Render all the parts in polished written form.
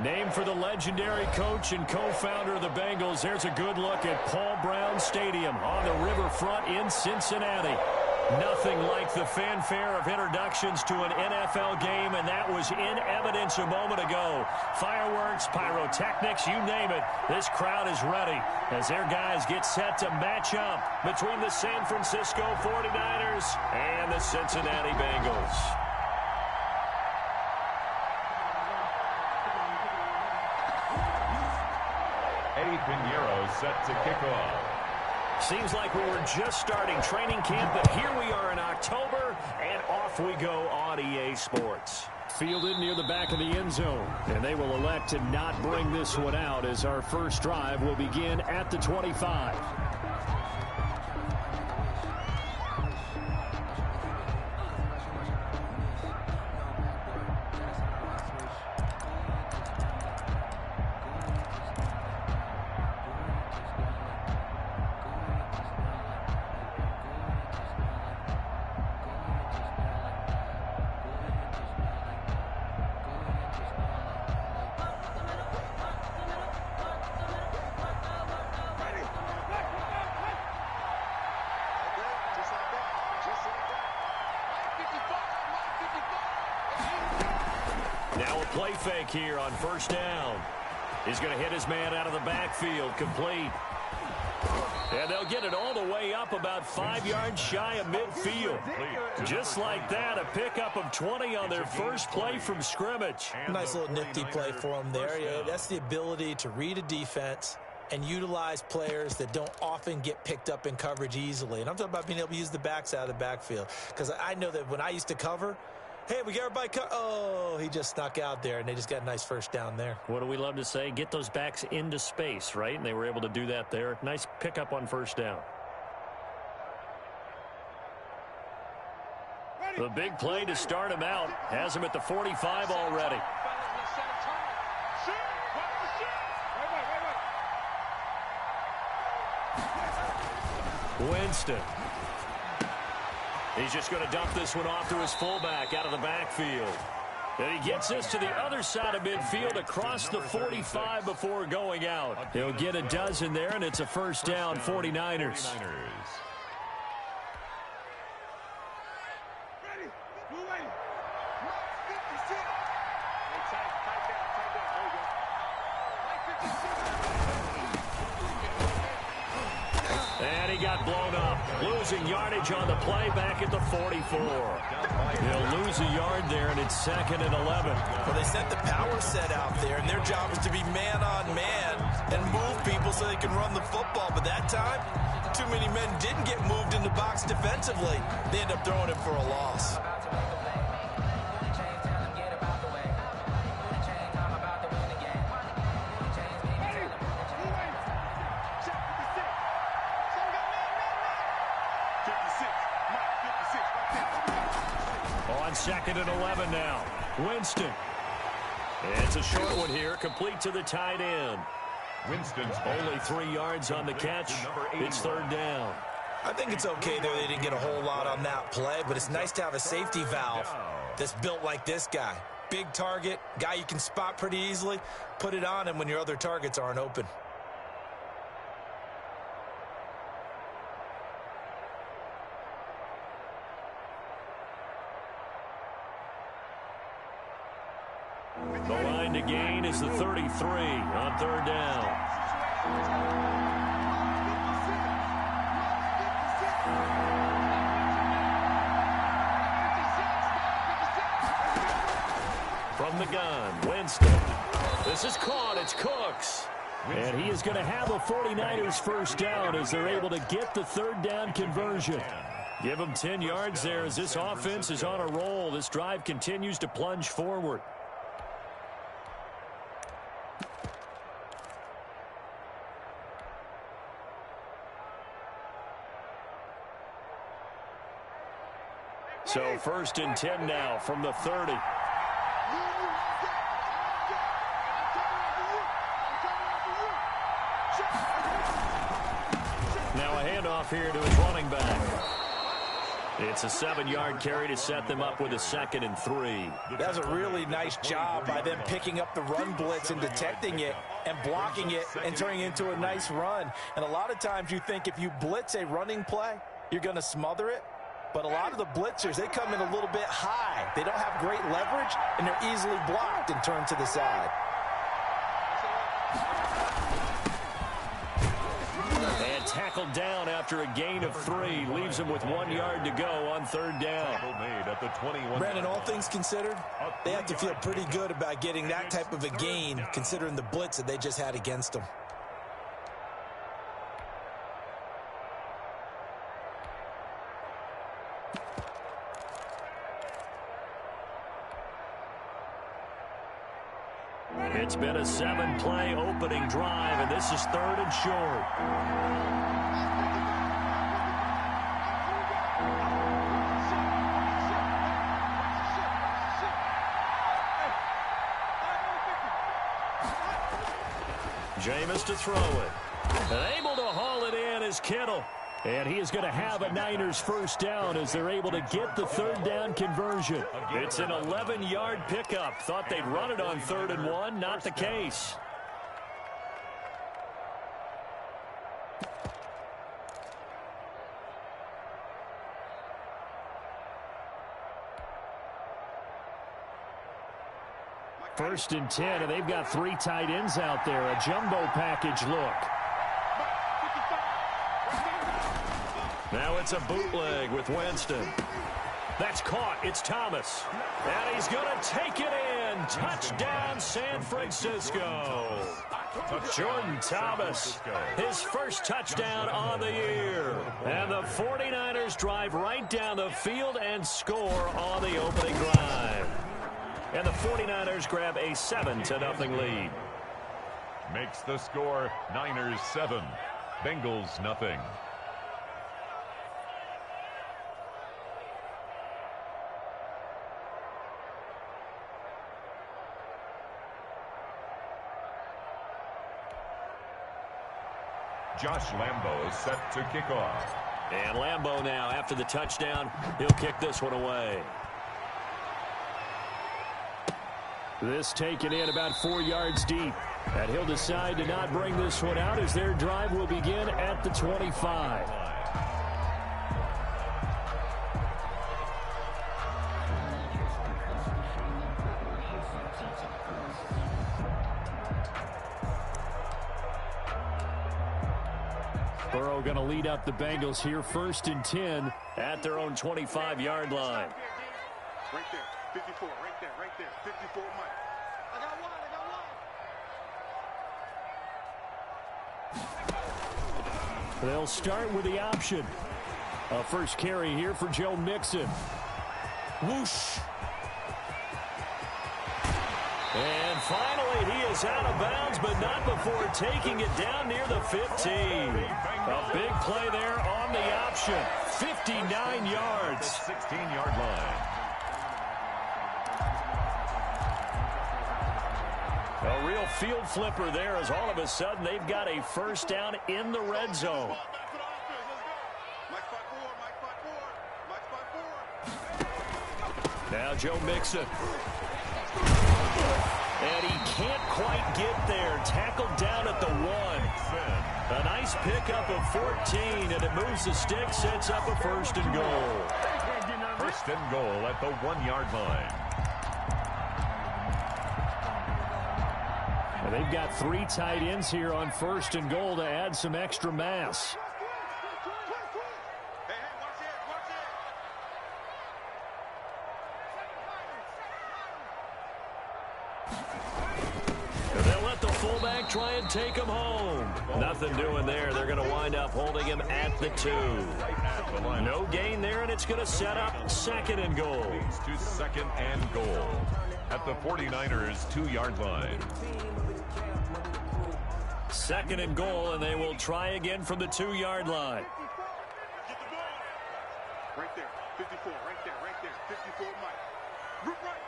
Named for the legendary coach and co-founder of the Bengals, there's a good look at Paul Brown Stadium on the riverfront in Cincinnati. Nothing like the fanfare of introductions to an NFL game, and that was in evidence a moment ago. Fireworks, pyrotechnics, you name it. This crowd is ready as their guys get set to match up between the San Francisco 49ers and the Cincinnati Bengals. Eddie Pinheiro set to kick off. Seems like we were just starting training camp, but here we are in October, and off we go on EA Sports. Fielded near the back of the end zone, and they will elect to not bring this one out as our first drive will begin at the 25. Now a play fake here on first down. He's going to hit his man out of the backfield, complete. And they'll get it all the way up about 5 yards shy of midfield. Just like that, a pickup of 20 on their first play from scrimmage. Nice little nifty play for him there. Yeah, that's the ability to read a defense and utilize players that don't often get picked up in coverage easily. And I'm talking about being able to use the backs out of the backfield. Because I know that when I used to cover, hey, we got everybody oh, he just snuck out there, and they just got a nice first down there. What do we love to say? Get those backs into space, right? And they were able to do that there. Nice pickup on first down. The big play to start him out. Has him at the 45 already. Winston. He's just going to dump this one off to his fullback out of the backfield. And he gets this to the other side of midfield across the 45 before going out. He'll get a dozen there, and it's a first down, 49ers. And he got blown up. Losing yardage on the play back at the 44. They'll lose a yard there, and it's 2nd and 11. Well, they sent the power set out there, and their job is to be man-on-man and move people so they can run the football. But that time, too many men didn't get moved in the box defensively. They end up throwing it for a loss. On 2nd and 11 now. Winston. It's a short one here, complete to the tight end. Winston's only 3 yards on the catch. It's 3rd down. I think it's okay there. They didn't get a whole lot on that play, but it's nice to have a safety valve that's built like this guy. Big target, guy you can spot pretty easily. Put it on him when your other targets aren't open. The line to gain is the 33 on 3rd down. From the gun, Winston. This is caught. It's Cooks. And he is going to have a 49ers first down as they're able to get the 3rd down conversion. Give them 10 yards there as this offense is on a roll. This drive continues to plunge forward. So 1st and 10 now from the 30. Now a handoff here to his running back. It's a 7-yard carry to set them up with a 2nd and 3. That's a really nice job by them picking up the run blitz and detecting it and blocking it and turning it into a nice run. And a lot of times you think if you blitz a running play, you're going to smother it. But a lot of the blitzers, they come in a little bit high. They don't have great leverage, and they're easily blocked and turned to the side. And tackled down after a gain of 3. Leaves him with 1 yard to go on 3rd down. Made at the 21. Brandon, all things considered, they have to feel pretty good about getting that type of a gain, considering the blitz that they just had against them. It's been a 7-play opening drive, and this is 3rd and short. Jameis to throw it. And able to haul it in is Kittle. And he is going to have a Niners first down as they're able to get the 3rd down conversion. It's an 11-yard pickup. Thought they'd run it on 3rd and 1. Not the case. First and 10, and they've got 3 tight ends out there. A jumbo package look. Now it's a bootleg with Winston. That's caught. It's Thomas. And he's going to take it in. Touchdown, San Francisco. Jordan Thomas, his first touchdown on the year. And the 49ers drive right down the field and score on the opening drive. And the 49ers grab a 7-0 lead. Makes the score Niners 7, Bengals nothing. Josh Lambo is set to kick off. And Lambo now, after the touchdown, he'll kick this one away. This taken in about 4 yards deep. And he'll decide to not bring this one out as their drive will begin at the 25. Burrow going to lead up the Bengals here, 1st and 10 at their own 25-yard line. Right there, 54, right there, 54, Mike. I got one. They'll start with the option. A first carry here for Joe Mixon. Whoosh. And finally, he is out of bounds, but not before taking it down near the 15. A big play there on the option. 59 yards. 16-yard line. A real field flipper there as all of a sudden they've got a first down in the red zone. Now Joe Mixon. And he can't quite get there. Tackled down at the 1. A nice pickup of 14, and it moves the stick, sets up a 1st and goal. 1st and goal at the 1-yard line. And they've got 3 tight ends here on 1st and goal to add some extra mass. Fullback try and take him home. Nothing doing there. They're going to wind up holding him at the 2. No gain there, and it's going to set up 2nd and goal. To 2nd and goal at the 49ers 2-yard line. 2nd and goal, and they will try again from the 2-yard line. Right there, 54, right there, 54, Mike. Rip right.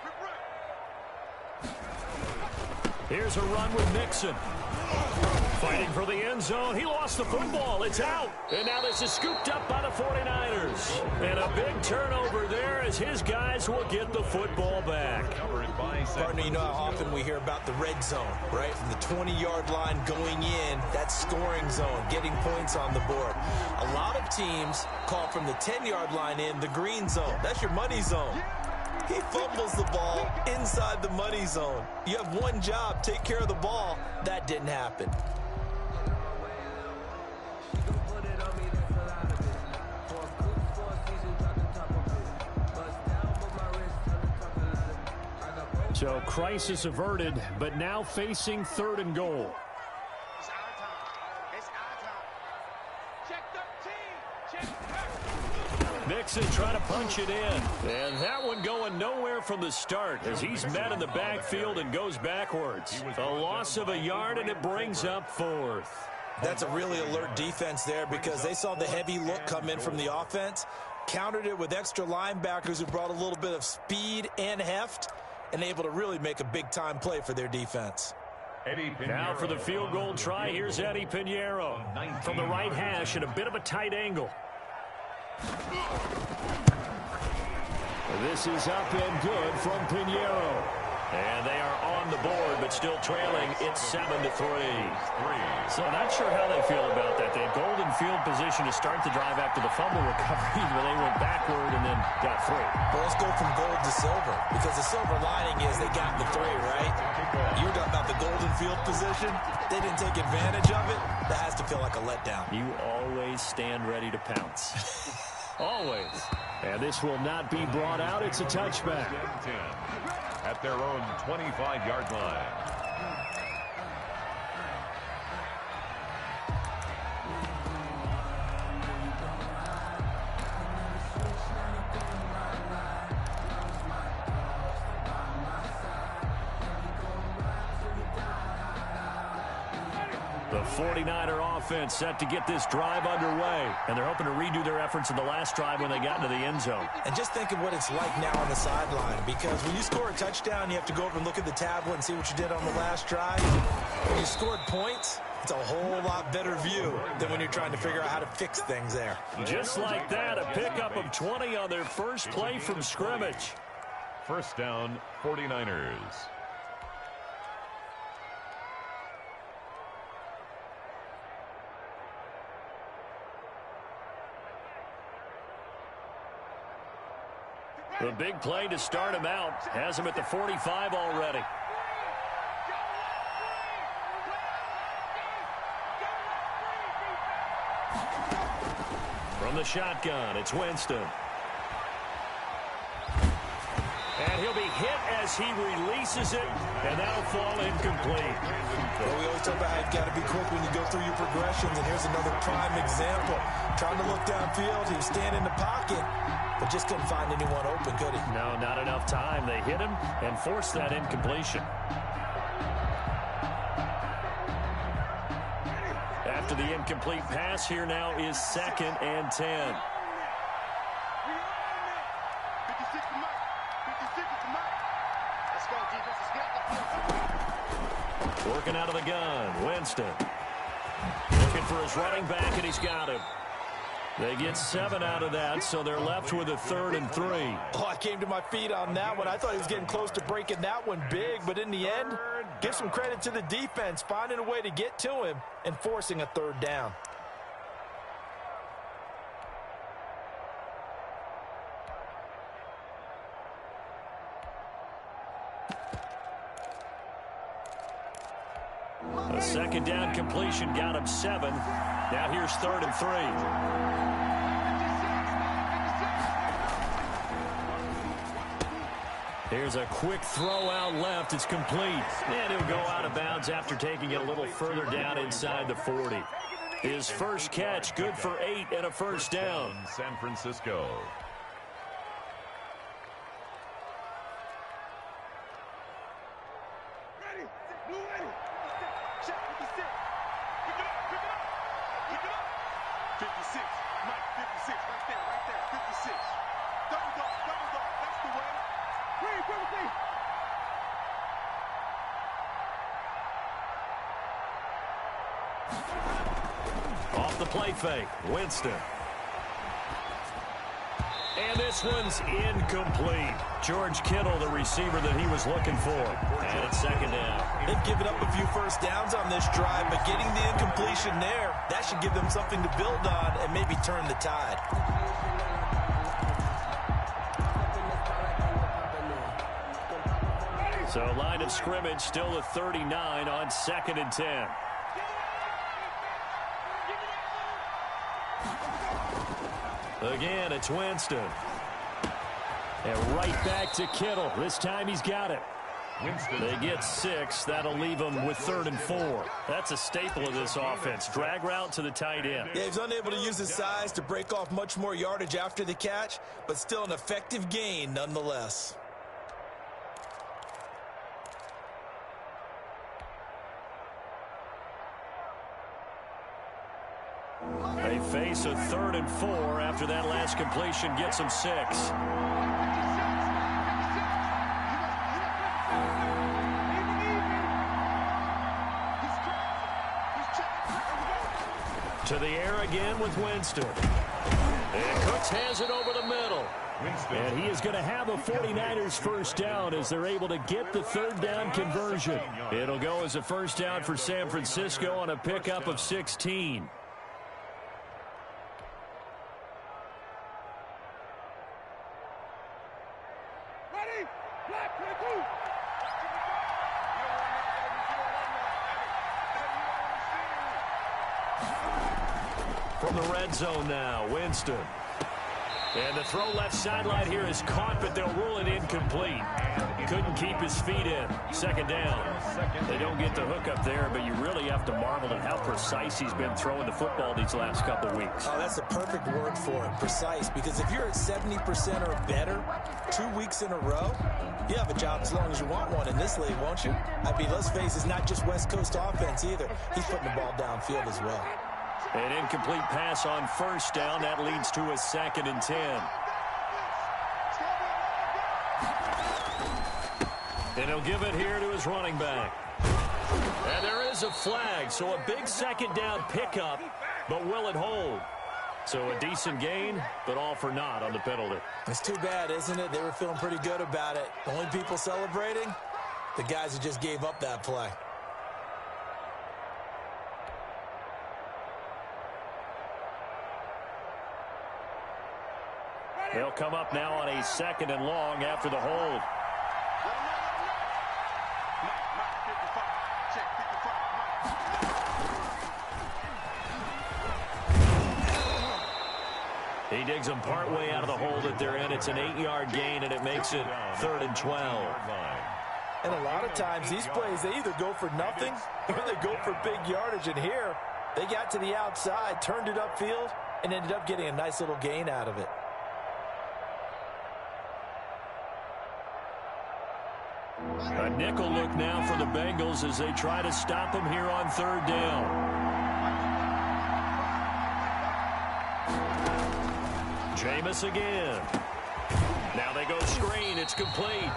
Here's a run with Mixon. Fighting for the end zone. He lost the football. It's out. And now this is scooped up by the 49ers. And a big turnover there as his guys will get the football back. Partner, you know how often we hear about the red zone, right? From the 20-yard line going in, that scoring zone, getting points on the board. A lot of teams call from the 10-yard line in the green zone. That's your money zone. He fumbles the ball inside the money zone. You have one job, take care of the ball. That didn't happen. So crisis averted, but now facing 3rd and goal. It's our time. It's our time. Check 13. Check 13. Mixon trying to punch it in. And that one going nowhere from the start as he's met in the backfield and goes backwards. A loss of a yard, and it brings up 4th. That's a really alert defense there because they saw the heavy look come in from the offense, countered it with extra linebackers who brought a little bit of speed and heft, and able to really make a big-time play for their defense. Now for the field goal try, here's Eddie Pinheiro from the right hash at a bit of a tight angle. This is up and good from Pinheiro. And they are on the board, but still trailing. It's 7-3. So not sure how they feel about that. They had golden field position to start the drive after the fumble recovery, but they went backward and then got 3. Well, let's go from gold to silver, because the silver lining is they got the 3, right? You were talking about the golden field position. They didn't take advantage of it. That has to feel like a letdown. You always stand ready to pounce. Always. And this will not be brought out. It's a touchback. At their own 25-yard line. The 49er offense set to get this drive underway, and they're hoping to redo their efforts in the last drive when they got into the end zone. And just think of what it's like now on the sideline, because when you score a touchdown, you have to go over and look at the tablet and see what you did on the last drive. When you scored points, it's a whole lot better view than when you're trying to figure out how to fix things there. Just like that, a pickup of 20 on their first play from scrimmage. First down, 49ers. The big play to start him out. Has him at the 45 already. From the shotgun, it's Winston. And he'll be hit as he releases it, and that'll fall incomplete. Well, we always talk about how you've got to be quick when you go through your progressions, and here's another prime example. Trying to look downfield, he was standing in the pocket, but just couldn't find anyone open, could he? No, not enough time. They hit him and forced that incompletion. After the incomplete pass, here now is 2nd and 10. Working out of the gun, Winston. Looking for his running back, and he's got him. They get 7 out of that, so they're left with a 3rd and 3. Oh, I came to my feet on that one. I thought he was getting close to breaking that one big, but in the end, give some credit to the defense, finding a way to get to him and forcing a 3rd down. A 2nd down completion got him 7. Now here's 3rd and 3. Here's a quick throw out left. It's complete. And he'll go out of bounds after taking it a little further down inside the 40. His first catch, good for 8 and a first down. San Francisco. Off the play fake, Winston. And this one's incomplete. George Kittle, the receiver that he was looking for. And it's second down. They've given up a few first downs on this drive, but getting the incompletion there, that should give them something to build on and maybe turn the tide. So line of scrimmage still at 39 on 2nd and 10. Again, it's Winston. And right back to Kittle. This time he's got it. They get 6. That'll leave them with 3rd and 4. That's a staple of this offense. Drag route to the tight end. Yeah, he's unable to use his size to break off much more yardage after the catch, but still an effective gain nonetheless. They face a 3rd and 4 after that last completion gets them 6. To the air again with Winston. And Cooks has it over the middle. And he is going to have a 49ers first down as they're able to get the 3rd down conversion. It'll go as a first down for San Francisco on a pickup of 16. From the red zone now, Winston. And the throw left sideline here is caught, but they'll rule it incomplete. Couldn't keep his feet in. 2nd down. They don't get the hook up there, but you really have to marvel at how precise he's been throwing the football these last couple of weeks. Oh, that's the perfect word for it, precise. Because if you're at 70% or better 2 weeks in a row, you have a job as long as you want one in this league, won't you? I mean, let's face it, it's not just West Coast offense either. He's putting the ball downfield as well. An incomplete pass on first down. That leads to a 2nd and 10. And he'll give it here to his running back. And there is a flag, so a big 2nd down pickup, but will it hold? So a decent gain, but all for naught on the penalty. It's too bad, isn't it? They were feeling pretty good about it. The only people celebrating, the guys who just gave up that play. They'll come up now on a 2nd and long after the hold. He digs them partway out of the hole that they're in. It's an 8-yard gain, and it makes it 3rd and 12. And a lot of times these plays, they either go for nothing or they go for big yardage. And here, they got to the outside, turned it upfield, and ended up getting a nice little gain out of it. A nickel look now for the Bengals as they try to stop him here on 3rd down. Jameis again. Now they go screen. It's complete.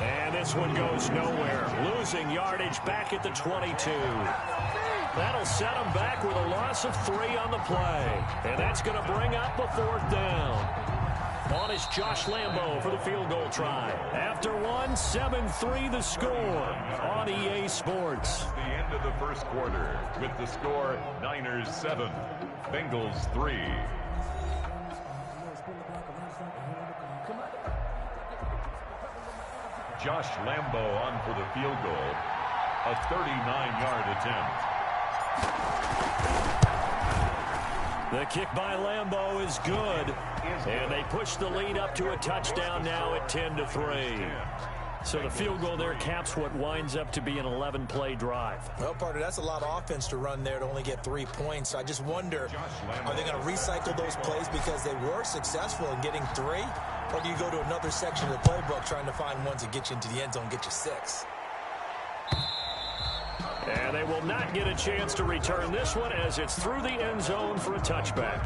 And this one goes nowhere. Losing yardage back at the 22. That'll set them back with a loss of 3 on the play. And that's going to bring up a 4th down. On is Josh Lambo for the field goal try. After one, 7-3 the score on EA Sports. The end of the first quarter with the score Niners 7, Bengals 3. Josh Lambo on for the field goal. A 39-yard attempt. The kick by Lambo is good. And they push the lead up to a touchdown now at 10-3. So the field goal there caps what winds up to be an 11-play drive. Well, partner, that's a lot of offense to run there to only get 3 points. I just wonder, are they going to recycle those plays because they were successful in getting 3? Or do you go to another section of the playbook trying to find ones that get you into the end zone, get you 6? And they will not get a chance to return this one as it's through the end zone for a touchback.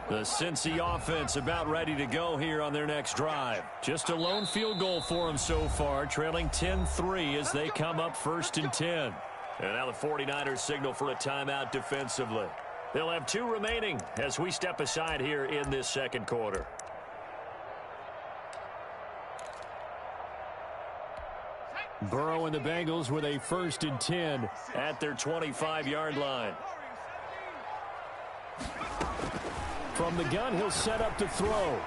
The The Cincy offense about ready to go here on their next drive. Just a lone field goal for them so far, trailing 10-3 as they come up 1st and 10. And now the 49ers signal for a timeout defensively. They'll have 2 remaining as we step aside here in this second quarter. Burrow and the Bengals with a 1st and 10 at their 25-yard line. From the gun, he'll set up to throw.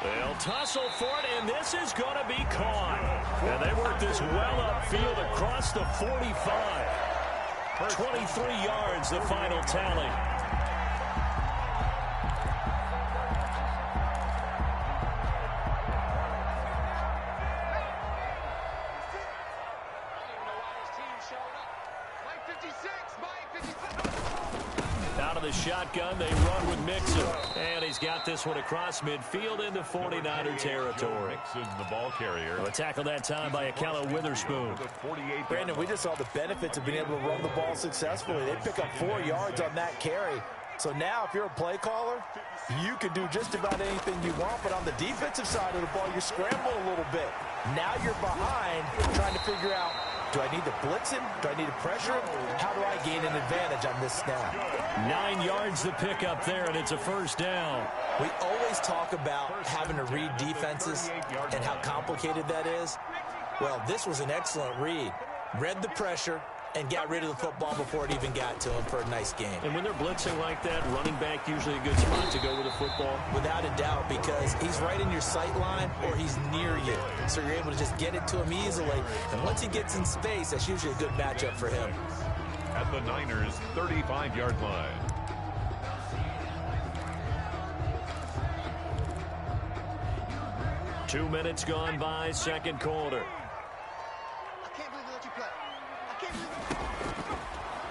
They'll tussle for it, and this is going to be caught. And they work this well upfield across the 45. 23 yards, the final tally. Out of the shotgun, they run with Mixon. And he's got this one across midfield into 49er territory. Mixon, the ball carrier. A tackle that time by Ahkello Witherspoon. Brandon, we just saw the benefits of being able to run the ball successfully. They pick up 4 yards on that carry. So now if you're a play caller, you can do just about anything you want. But on the defensive side of the ball, you scramble a little bit. Now you're behind trying to figure out, do I need to blitz him? Do I need to pressure him? How do I gain an advantage on this snap? 9 yards the pickup there, and it's a 1st down. We always talk about having to read defenses and how complicated that is. Well, this was an excellent read. Read the pressure and got rid of the football before it even got to him for a nice game. And when they're blitzing like that, running back usually a good spot to go with the football. Without a doubt, because he's right in your sight line or he's near you. So you're able to just get it to him easily. And once he gets in space, that's usually a good matchup for him. At the Niners' 35-yard line. Two minutes gone by, second quarter.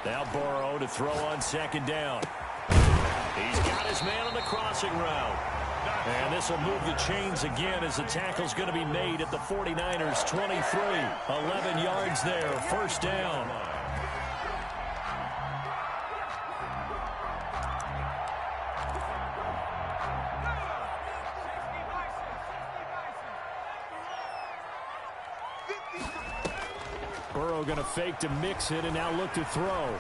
Now Burrow to throw on 2nd down. He's got his man on the crossing route. And this will move the chains again as the tackle's going to be made at the 49ers' 23. 11 yards there, 1st down. Burrow going to fake to mix it and now look to throw.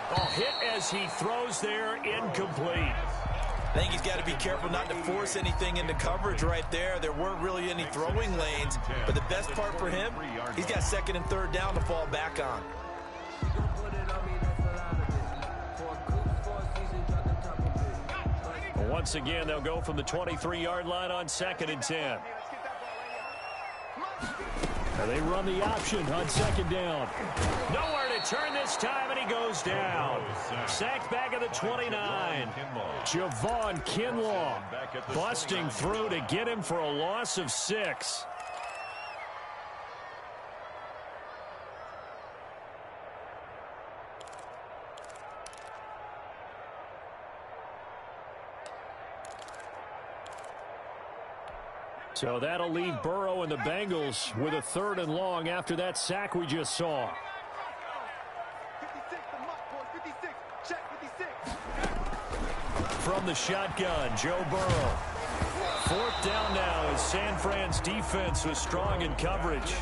Oh, hit as he throws there, incomplete. I think he's got to be careful not to force anything into coverage right there. There weren't really any throwing lanes, but the best part for him, he's got 2nd and 3rd down to fall back on. Once again, they'll go from the 23-yard line on 2nd and 10. And they run the option on 2nd down. Nowhere to turn this time, and he goes down. Sacked back at the 29. Javon Kinlaw busting through to get him for a loss of 6. So that'll leave Burrow and the Bengals with a 3rd and long after that sack we just saw. 56, check 56. From the shotgun, Joe Burrow. 4th down now as San Fran's defense was strong in coverage.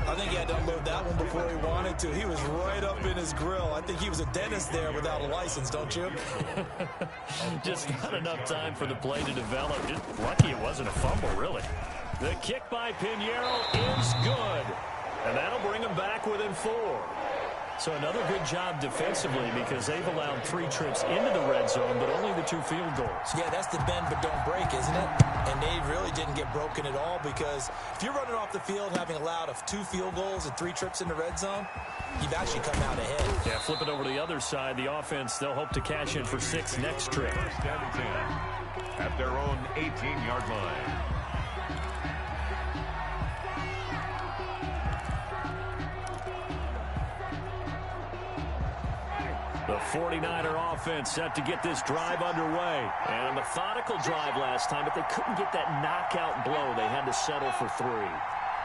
I think he had to unload that one before he wanted to. He was right up in his grill. I think he was a dentist there without a license, don't you? Just not enough time for the play to develop. Just lucky it wasn't a fumble, really. The kick by Pinheiro is good. And that'll bring him back within 4. So another good job defensively because they've allowed 3 trips into the red zone, but only the 2 field goals. Yeah, that's the bend but don't break, isn't it? And they really didn't get broken at all because if you're running off the field having allowed 2 field goals and 3 trips in the red zone, you've actually come out ahead. Yeah, flip it over to the other side. The offense, they'll hope to cash in for 6 next trip. 1st and 10 at their own 18-yard line. The 49er offense set to get this drive underway. And a methodical drive last time, but they couldn't get that knockout blow. They had to settle for 3.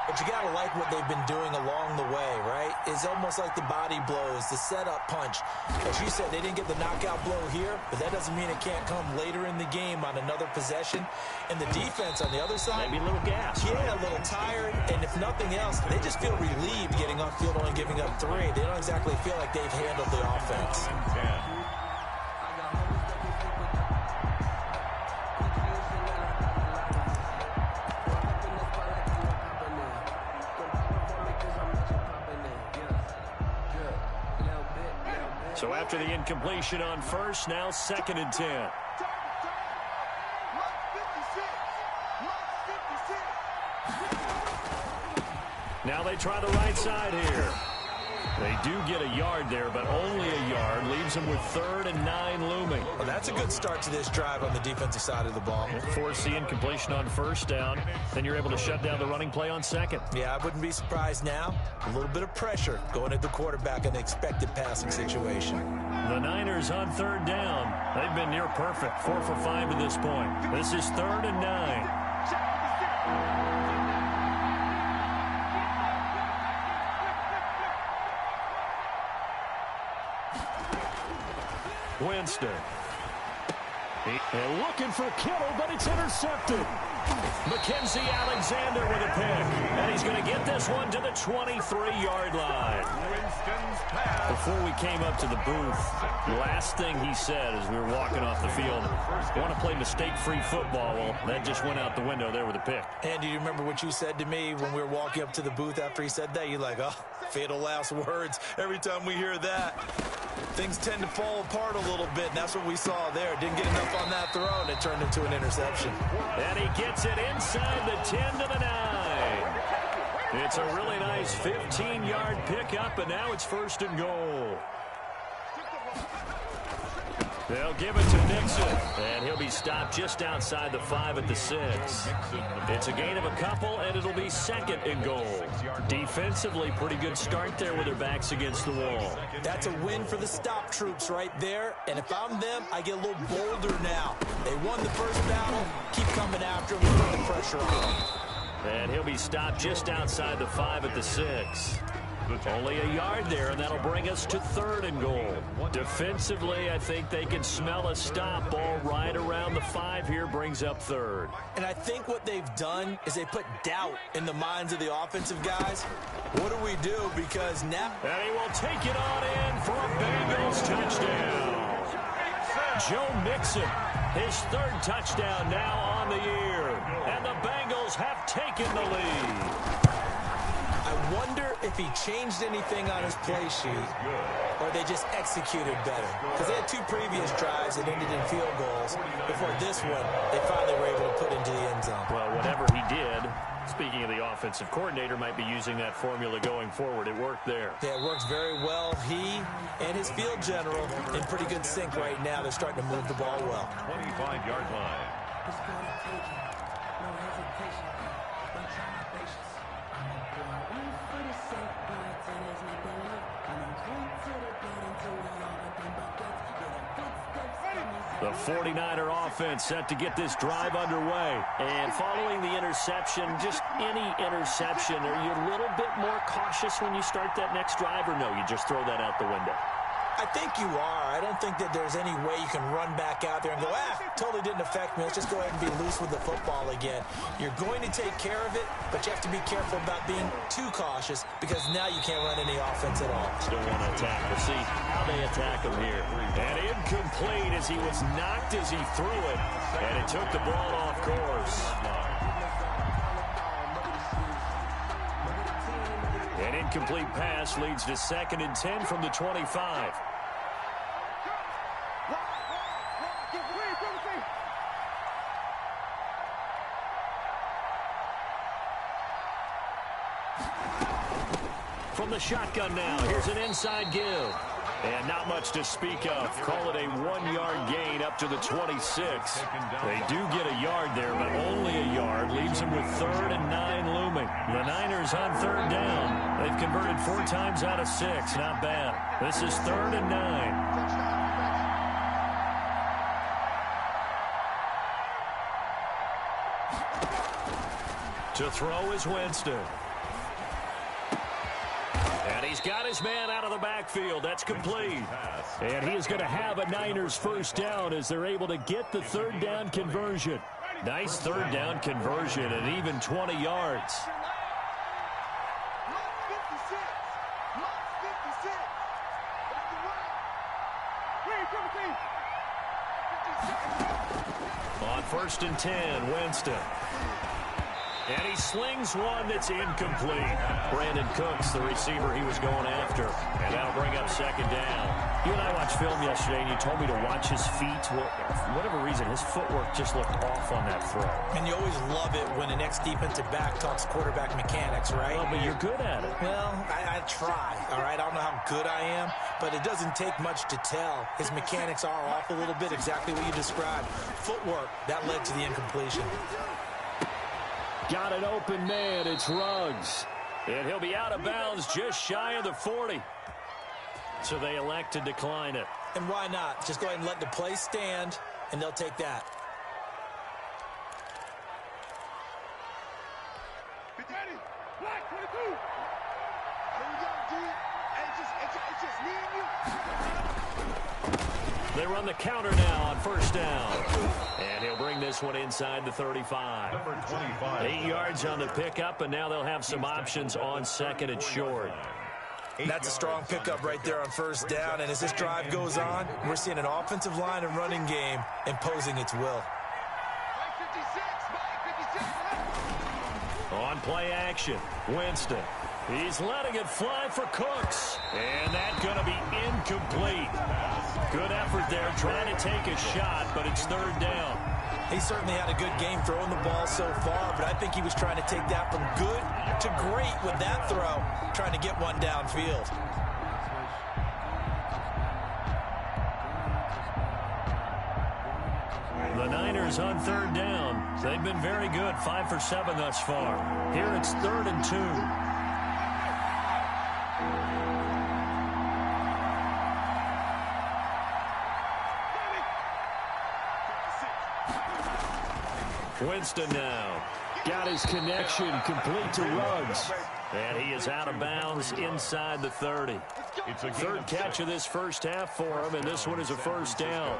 But you got to like what they've been doing along the way, right? It's almost like the body blows, the setup punch. As you said, they didn't get the knockout blow here, but that doesn't mean it can't come later in the game on another possession. And the defense on the other side, maybe a little gas. Yeah, a little tired. And if nothing else, they just feel relieved getting off field only giving up 3. They don't exactly feel like they've handled the offense. So after the incompletion on first, now 2nd and 10. Now they try the right side here. They do get a yard there, but only a yard. Leaves them with 3rd and 9 looming. Well, that's a good start to this drive on the defensive side of the ball. Force the incompletion on first down. Then you're able to shut down the running play on 2nd. Yeah, I wouldn't be surprised now. A little bit of pressure going at the quarterback in the expected passing situation. The Niners on 3rd down. They've been near perfect. 4 for 5 to this point. This is 3rd and 9. Winston. And looking for Kittle, but it's intercepted. Mackenzie Alexander with a pick. And he's going to get this one to the 23-yard line. Before we came up to the booth, the last thing he said as we were walking off the field, I want to play mistake-free football. Well, that just went out the window there with a pick. And do you remember what you said to me when we were walking up to the booth after he said that? You're like, oh, fatal last words. Every time we hear that, things tend to fall apart a little bit, and that's what we saw there. Didn't get enough on that throw, and it turned into an interception. And he gets it inside the 10 to the 9. It's a really nice 15-yard pickup, and now it's 1st and goal. They'll give it to Nixon, and he'll be stopped just outside the 5 at the 6. It's a gain of a couple, and it'll be 2nd and goal. Defensively, pretty good start there with their backs against the wall. That's a win for the stop troops right there, and if I'm them, I get a little bolder now. They won the first battle, keep coming after them, put the pressure on them. And he'll be stopped just outside the 5 at the 6. Only a yard there, and that'll bring us to 3rd and goal. Defensively, I think they can smell a stop. Ball right around the 5 here brings up 3rd. And I think what they've done is they put doubt in the minds of the offensive guys. What do we do? Because now... And he will take it on in for a Bengals touchdown. Joe Mixon, his 3rd touchdown now on the year. And the Bengals have taken the lead. I wonder if he changed anything on his play sheet or they just executed better. Because they had 2 previous drives that ended in field goals. Before this one, they finally were able to put into the end zone. Well, whatever he did, speaking of the offensive coordinator, might be using that formula going forward. It worked there. Yeah, it works very well. He and his field general in pretty good sync right now. They're starting to move the ball well. 25-yard line. The 49er offense set to get this drive underway. And following the interception, just any interception, are you a little bit more cautious when you start that next drive, or no, you just throw that out the window? I think you are. I don't think that there's any way you can run back out there and go, totally didn't affect me. Let's just go ahead and be loose with the football again. You're going to take care of it, but you have to be careful about being too cautious because now you can't run any offense at all. Still want to attack. We'll see how they attack him here. And incomplete as he was knocked as he threw it, and it took the ball off course. An incomplete pass leads to 2nd and 10 from the 25. From the shotgun now, here's an inside give. And not much to speak of. Call it a 1-yard gain up to the 26. They do get a yard there, but only a yard. Leaves them with 3rd and 9 looming. The Niners on 3rd down. They've converted 4 times out of 6. Not bad. This is 3rd and 9. To throw is Winston. he's got his man out of the backfield. That's complete. And he is going to have a Niners first down as they're able to get the third down conversion. Nice third down conversion and even 20 yards. On 1st and 10, Winston. And he slings one that's incomplete. Brandon Cooks, the receiver he was going after. And that'll bring up second down. You and I watched film yesterday, and you told me to watch his feet. Well, for whatever reason, his footwork just looked off on that throw. And you always love it when an ex-defensive back talks quarterback mechanics, right? Well, but you're good at it. Well, I try, all right? I don't know how good I am, but it doesn't take much to tell. His mechanics are off a little bit, exactly what you described. Footwork, that led to the incompletion. Got an open man. It's Ruggs. And he'll be out of bounds just shy of the 40. So they elect to decline it. And why not? Just go ahead and let the play stand, and they'll take that. Ready? Black 22. Here we go, D. It's just me and you. They run the counter now on first down. And he'll bring this one inside the 35. Number 25. 8 yards on the pickup, and now they'll have some options on second and short. That's a strong pickup right there on first down, and as this drive goes on, we're seeing an offensive line and running game imposing its will. On play action, Winston. He's letting it fly for Cooks. And that's going to be incomplete. Good effort there trying to take a shot, but it's third down. He certainly had a good game throwing the ball so far, but I think he was trying to take that from good to great with that throw, trying to get one downfield. The Niners on third down. They've been very good, 5 for 7 thus far. Here it's 3rd and 2. Winston now. Got his connection complete to Ruggs. And he is out of bounds inside the 30. It's a third catch of this first half for him, and this one is a first down.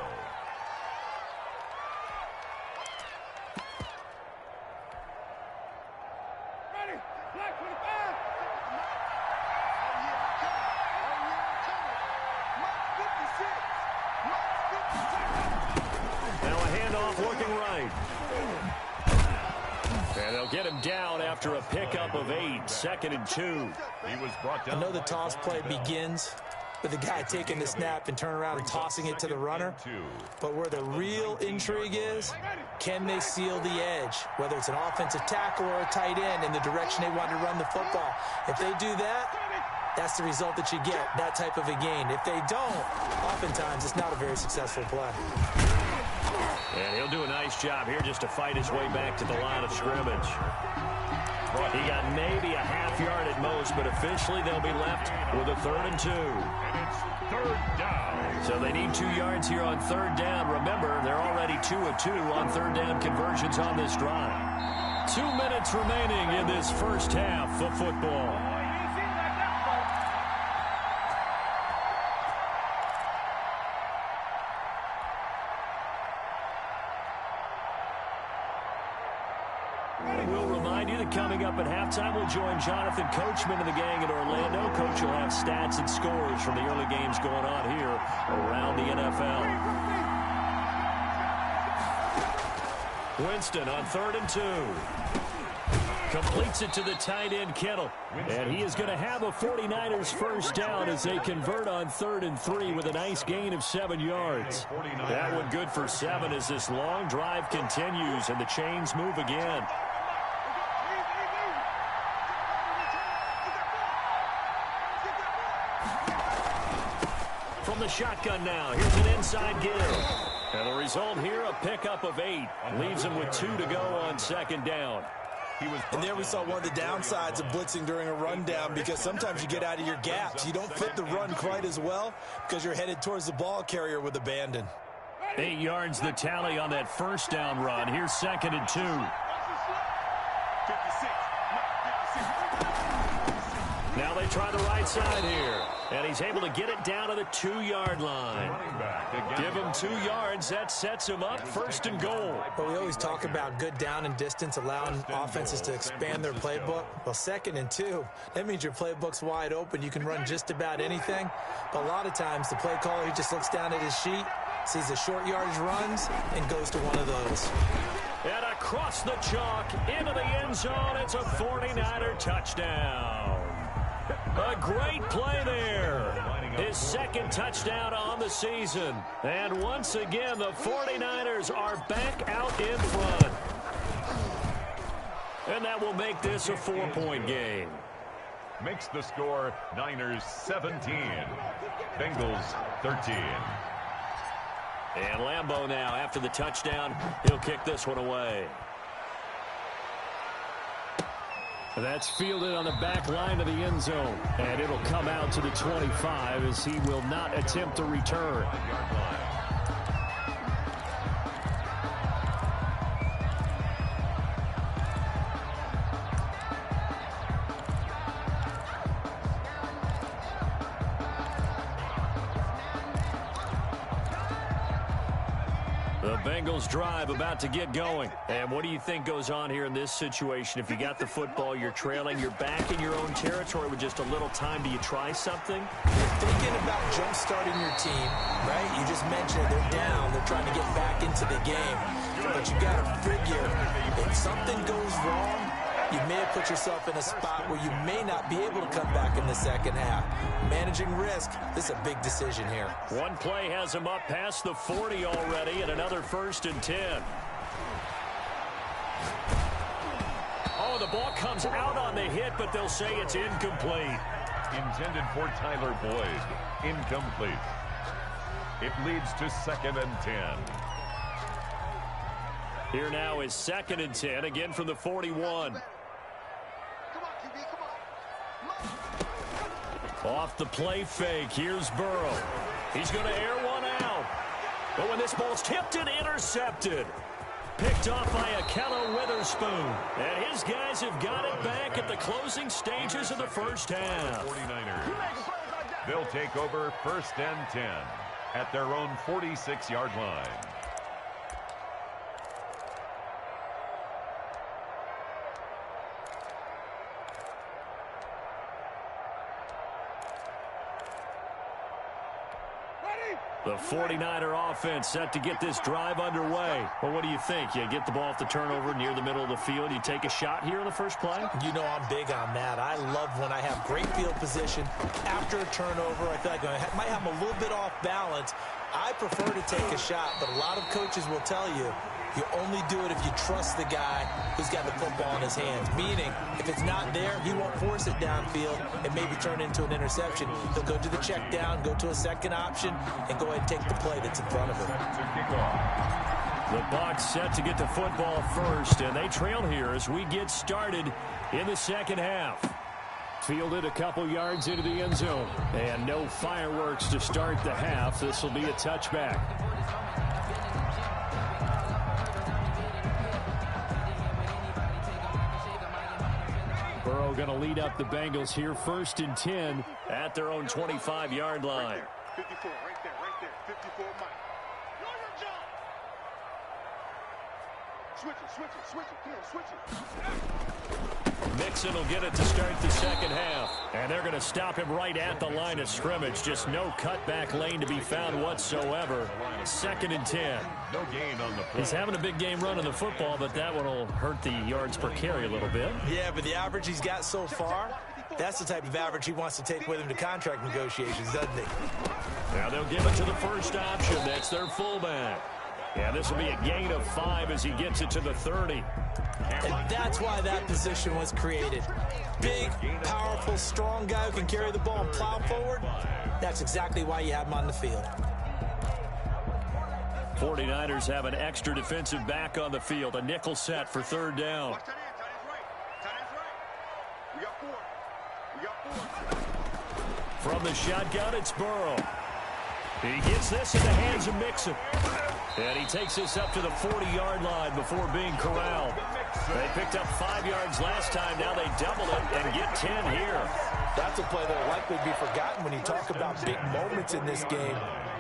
Get him down after a pickup of 8, 2nd and 2. He was brought down. I know the toss play begins with the guy taking the snap and turn around and tossing it to the runner. But where the real intrigue is, can they seal the edge? Whether it's an offensive tackle or a tight end in the direction they want to run the football. If they do that, that's the result that you get, that type of a gain. If they don't, oftentimes it's not a very successful play. And he'll do a nice job here just to fight his way back to the line of scrimmage. He got maybe a half yard at most, but officially they'll be left with a 3rd and 2. And it's 3rd down. So they need 2 yards here on 3rd down. Remember, they're already 2 of 2 on 3rd down conversions on this drive. 2 minutes remaining in this first half of football. Coming up at halftime, we'll join Jonathan Coachman and the gang in Orlando. Coach will have stats and scores from the early games going on here around the NFL. Winston on 3rd and 2. Completes it to the tight end, Kittle. And he is going to have a 49ers first down as they convert on 3rd and 3 with a nice gain of 7 yards. That one good for 7 as this long drive continues and the chains move again. From the shotgun now, here's an inside give. And the result here, a pickup of 8. Leaves him with 2 to go on 2nd down. And there we saw one of the downsides of blitzing during a rundown, because sometimes you get out of your gaps. You don't fit the run quite as well because you're headed towards the ball carrier with abandon. 8 yards the tally on that first down run. Here's 2nd and 2. Now they try the right side here. And he's able to get it down to the 2-yard line. Give him 2 yards. That sets him up 1st and goal. But we always talk about good down and distance, allowing offenses to expand their playbook. Well, 2nd and 2, that means your playbook's wide open. You can run just about anything. But a lot of times the play caller, he just looks down at his sheet, sees the short yardage runs, and goes to one of those. And across the chalk, into the end zone, it's a 49er touchdown. A great play there. His 2nd touchdown on the season. And once again, the 49ers are back out in front. And that will make this a 4-point game. Makes the score Niners 17, Bengals 13. And Lambeau now, after the touchdown, he'll kick this one away. That's fielded on the back line of the end zone. And it'll come out to the 25 as he will not attempt to return. The Bengals drive about to get going. And what do you think goes on here in this situation? If you got the football, you're trailing, you're back in your own territory with just a little time. Do you try something? You're thinking about jump-starting your team, right? You just mentioned it. They're down. They're trying to get back into the game. But you got to figure if something goes wrong, you may have put yourself in a spot where you may not be able to come back in the second half. Managing risk, this is a big decision here. One play has him up past the 40 already, and another 1st and 10. Oh, the ball comes out on the hit, but they'll say it's incomplete. Intended for Tyler Boyd. Incomplete. It leads to 2nd and 10. Here now is 2nd and 10, again from the 41. Off the play fake, here's Burrow. He's going to air one out. But when this ball's tipped and intercepted, picked off by Ahkello Witherspoon. And his guys have got it back at the closing stages of the first half. 49ers. They'll take over 1st and 10 at their own 46-yard line. The 49er offense set to get this drive underway. Well, what do you think? You get the ball off the turnover near the middle of the field. You take a shot here in the first play? You know I'm big on that. I love when I have great field position. After a turnover, I feel like I might have a little bit off balance. I prefer to take a shot, but a lot of coaches will tell you, you only do it if you trust the guy who's got the football in his hands. Meaning, if it's not there, he won't force it downfield and maybe turn into an interception. He'll go to the check down, go to a second option, and go ahead and take the play that's in front of him. The Bucs set to get the football first, and they trail here as we get started in the second half. Fielded a couple yards into the end zone, and no fireworks to start the half. This will be a touchback. Burrow going to lead up the Bengals here, 1st and 10 at their own 25-yard line. 54, right there, 54, Mike. Switch it, come on, switch it. Mixon will get it to start the second half. And they're going to stop him right at the line of scrimmage. Just no cutback lane to be found whatsoever. 2nd and 10. No gain on the play. He's having a big game running the football, but that one will hurt the yards per carry a little bit. Yeah, but the average he's got so far, that's the type of average he wants to take with him to contract negotiations, doesn't he? Now they'll give it to the first option. That's their fullback. Yeah, this will be a gain of 5 as he gets it to the 30. And that's why that position was created. Big, powerful, strong guy who can carry the ball and plow forward. That's exactly why you have him on the field. 49ers have an extra defensive back on the field. A nickel set for 3rd down. Watch that in, tight end right. We got 4. From the shotgun, it's Burrow. He gets this in the hands of Mixon. And he takes this up to the 40-yard line before being corralled. They picked up 5 yards last time. Now they double it and get 10 here. That's a play that will likely be forgotten when you talk about big moments in this game.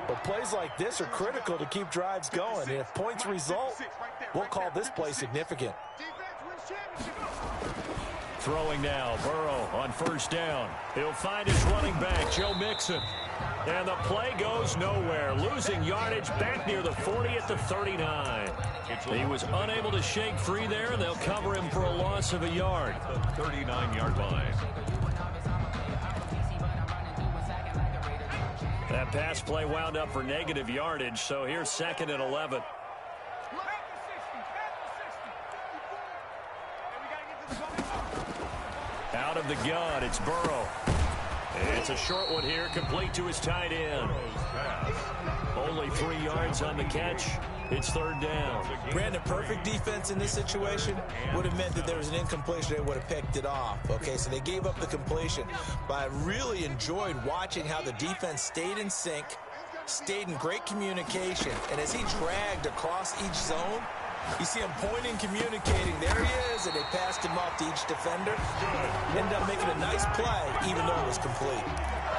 But plays like this are critical to keep drives going. And if points result, we'll call this play significant. Throwing now, Burrow on first down. He'll find his running back, Joe Mixon. And the play goes nowhere, losing yardage back near the 40 at the 39. He was unable to shake free there, and they'll cover him for a loss of a yard. The 39-yard line. That pass play wound up for negative yardage, so here's 2nd and 11. Out of the gun, it's Burrow. It's a short one here, complete to his tight end. Only 3 yards on the catch. It's 3rd down. Brandon, perfect defense in this situation would have meant that there was an incompletion. They would have picked it off. Okay, so they gave up the completion. But I really enjoyed watching how the defense stayed in sync, stayed in great communication. And as he dragged across each zone, you see him pointing, communicating. There he is, and they passed him off to each defender. Ended up making a nice play, even though it was complete.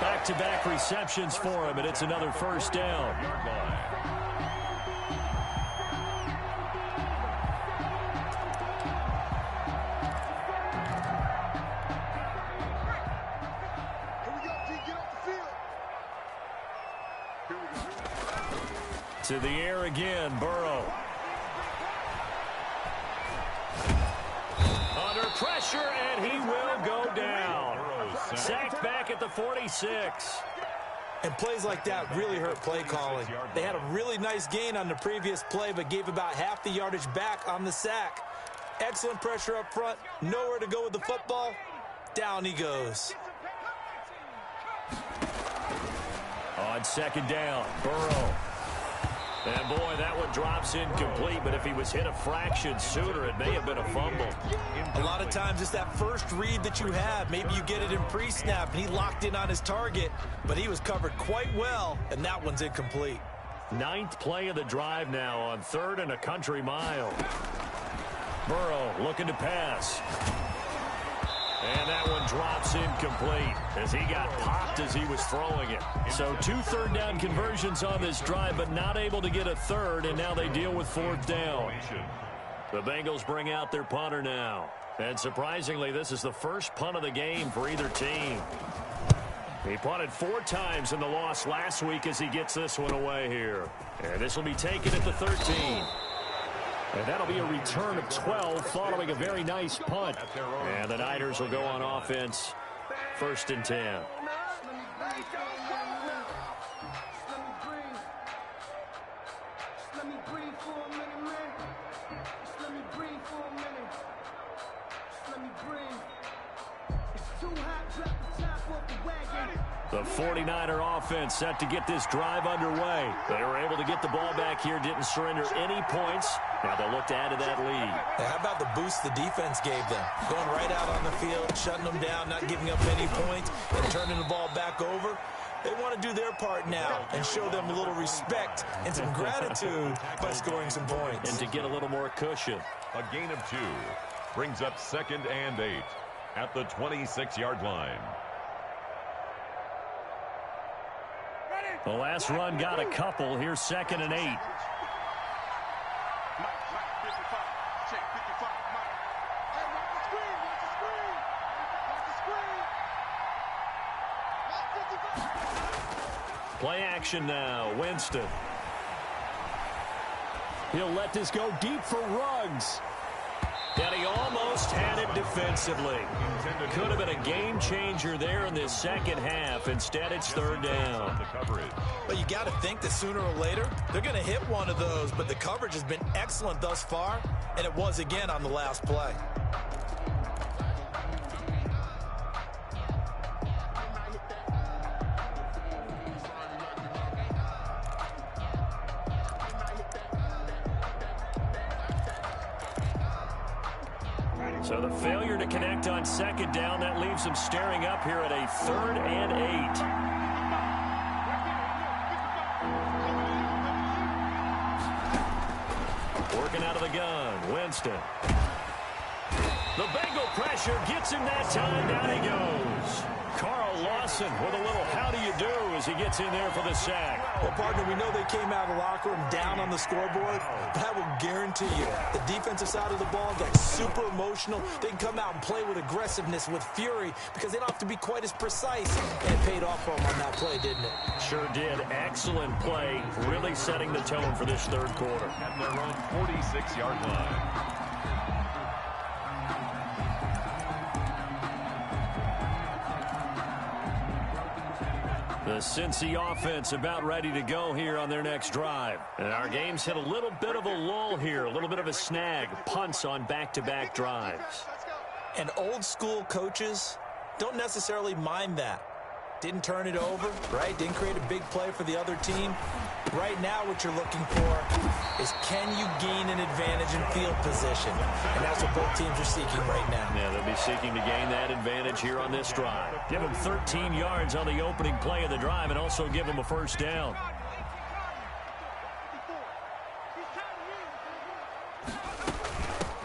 Back-to-back receptions for him, and it's another 1st down. To the air again, Burrow. Under pressure, and he will go down. Sacked back at the 46. And plays like that really hurt play calling. They had a really nice gain on the previous play, but gave about half the yardage back on the sack. Excellent pressure up front. Nowhere to go with the football. Down he goes. On 2nd down, Burrow. And boy, that one drops incomplete, but if he was hit a fraction sooner, it may have been a fumble. A lot of times it's that first read that you have. Maybe you get it in pre-snap, and he locked in on his target, but he was covered quite well, and that one's incomplete. 9th play of the drive now on 3rd and a country mile. Burrow looking to pass. And that one drops incomplete as he got popped as he was throwing it. So 2 third-down conversions on this drive, but not able to get a third, and now they deal with 4th down. The Bengals bring out their punter now. And surprisingly, this is the first punt of the game for either team. He punted 4 times in the loss last week as he gets this one away here. And this will be taken at the 13. And that'll be a return of 12 following a very nice punt. And the Niners will go on offense, 1st and 10. The 49er offense set to get this drive underway. They were able to get the ball back here, didn't surrender any points. Now they'll look to add to that lead. How about the boost the defense gave them? Going right out on the field, shutting them down, not giving up any points, and turning the ball back over. They want to do their part now and show them a little respect and some gratitude by scoring some points. And to get a little more cushion. A gain of 2 brings up 2nd and 8 at the 26-yard line. The last run got a couple. Here's 2nd and 8. Play action now. Winston. He'll let this go deep for Ruggs. And he almost had it defensively. Could have been a game changer there in this second half. Instead, it's 3rd down. But you got to think that sooner or later, they're going to hit one of those. But the coverage has been excellent thus far, and it was again on the last play. So the failure to connect on 2nd down, that leaves them staring up here at a 3rd and 8. Working out of the gun, Winston. The Bengal pressure gets him that time. Down he goes. Carl Lawson with a little how do you do as he gets in there for the sack. Well, partner, we know they came out of the locker room down on the scoreboard, but I will guarantee you the defensive side of the ball got super emotional. They can come out and play with aggressiveness, with fury, because they don't have to be quite as precise. And it paid off for them on that play, didn't it? Sure did. Excellent play, really setting the tone for this third quarter. At their own 46-yard line. The Cincy offense about ready to go here on their next drive. And our game's hit a little bit of a lull here, a little bit of a snag. Punts on back-to-back drives. And old school coaches don't necessarily mind that. Didn't turn it over, right? Didn't create a big play for the other team. Right now what you're looking for is can you gain an advantage in field position? And that's what both teams are seeking right now. Yeah, they'll be seeking to gain that advantage here on this drive. Give them 13 yards on the opening play of the drive and also give them a first down.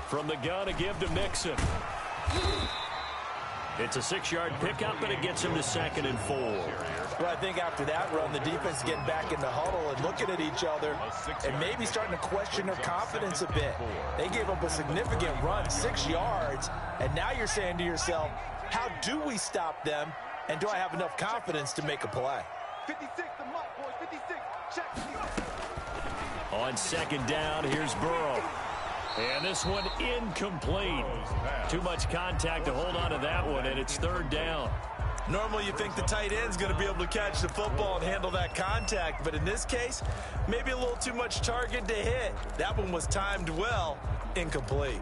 From the gun, a give to Mixon. It's a 6-yard pickup, and it gets him to 2nd and 4. Well, I think after that run, the defense is getting back in the huddle and looking at each other and maybe starting to question their confidence a bit. They gave up a significant run, 6 yards, and now you're saying to yourself, how do we stop them, and do I have enough confidence to make a play? 56, the mark, boys, 56, check. On 2nd down, here's Burrow. And this one incomplete. Too much contact to hold on to that one, and it's 3rd down. Normally you think the tight end's going to be able to catch the football and handle that contact, but in this case, maybe a little too much target to hit. That one was timed well, incomplete.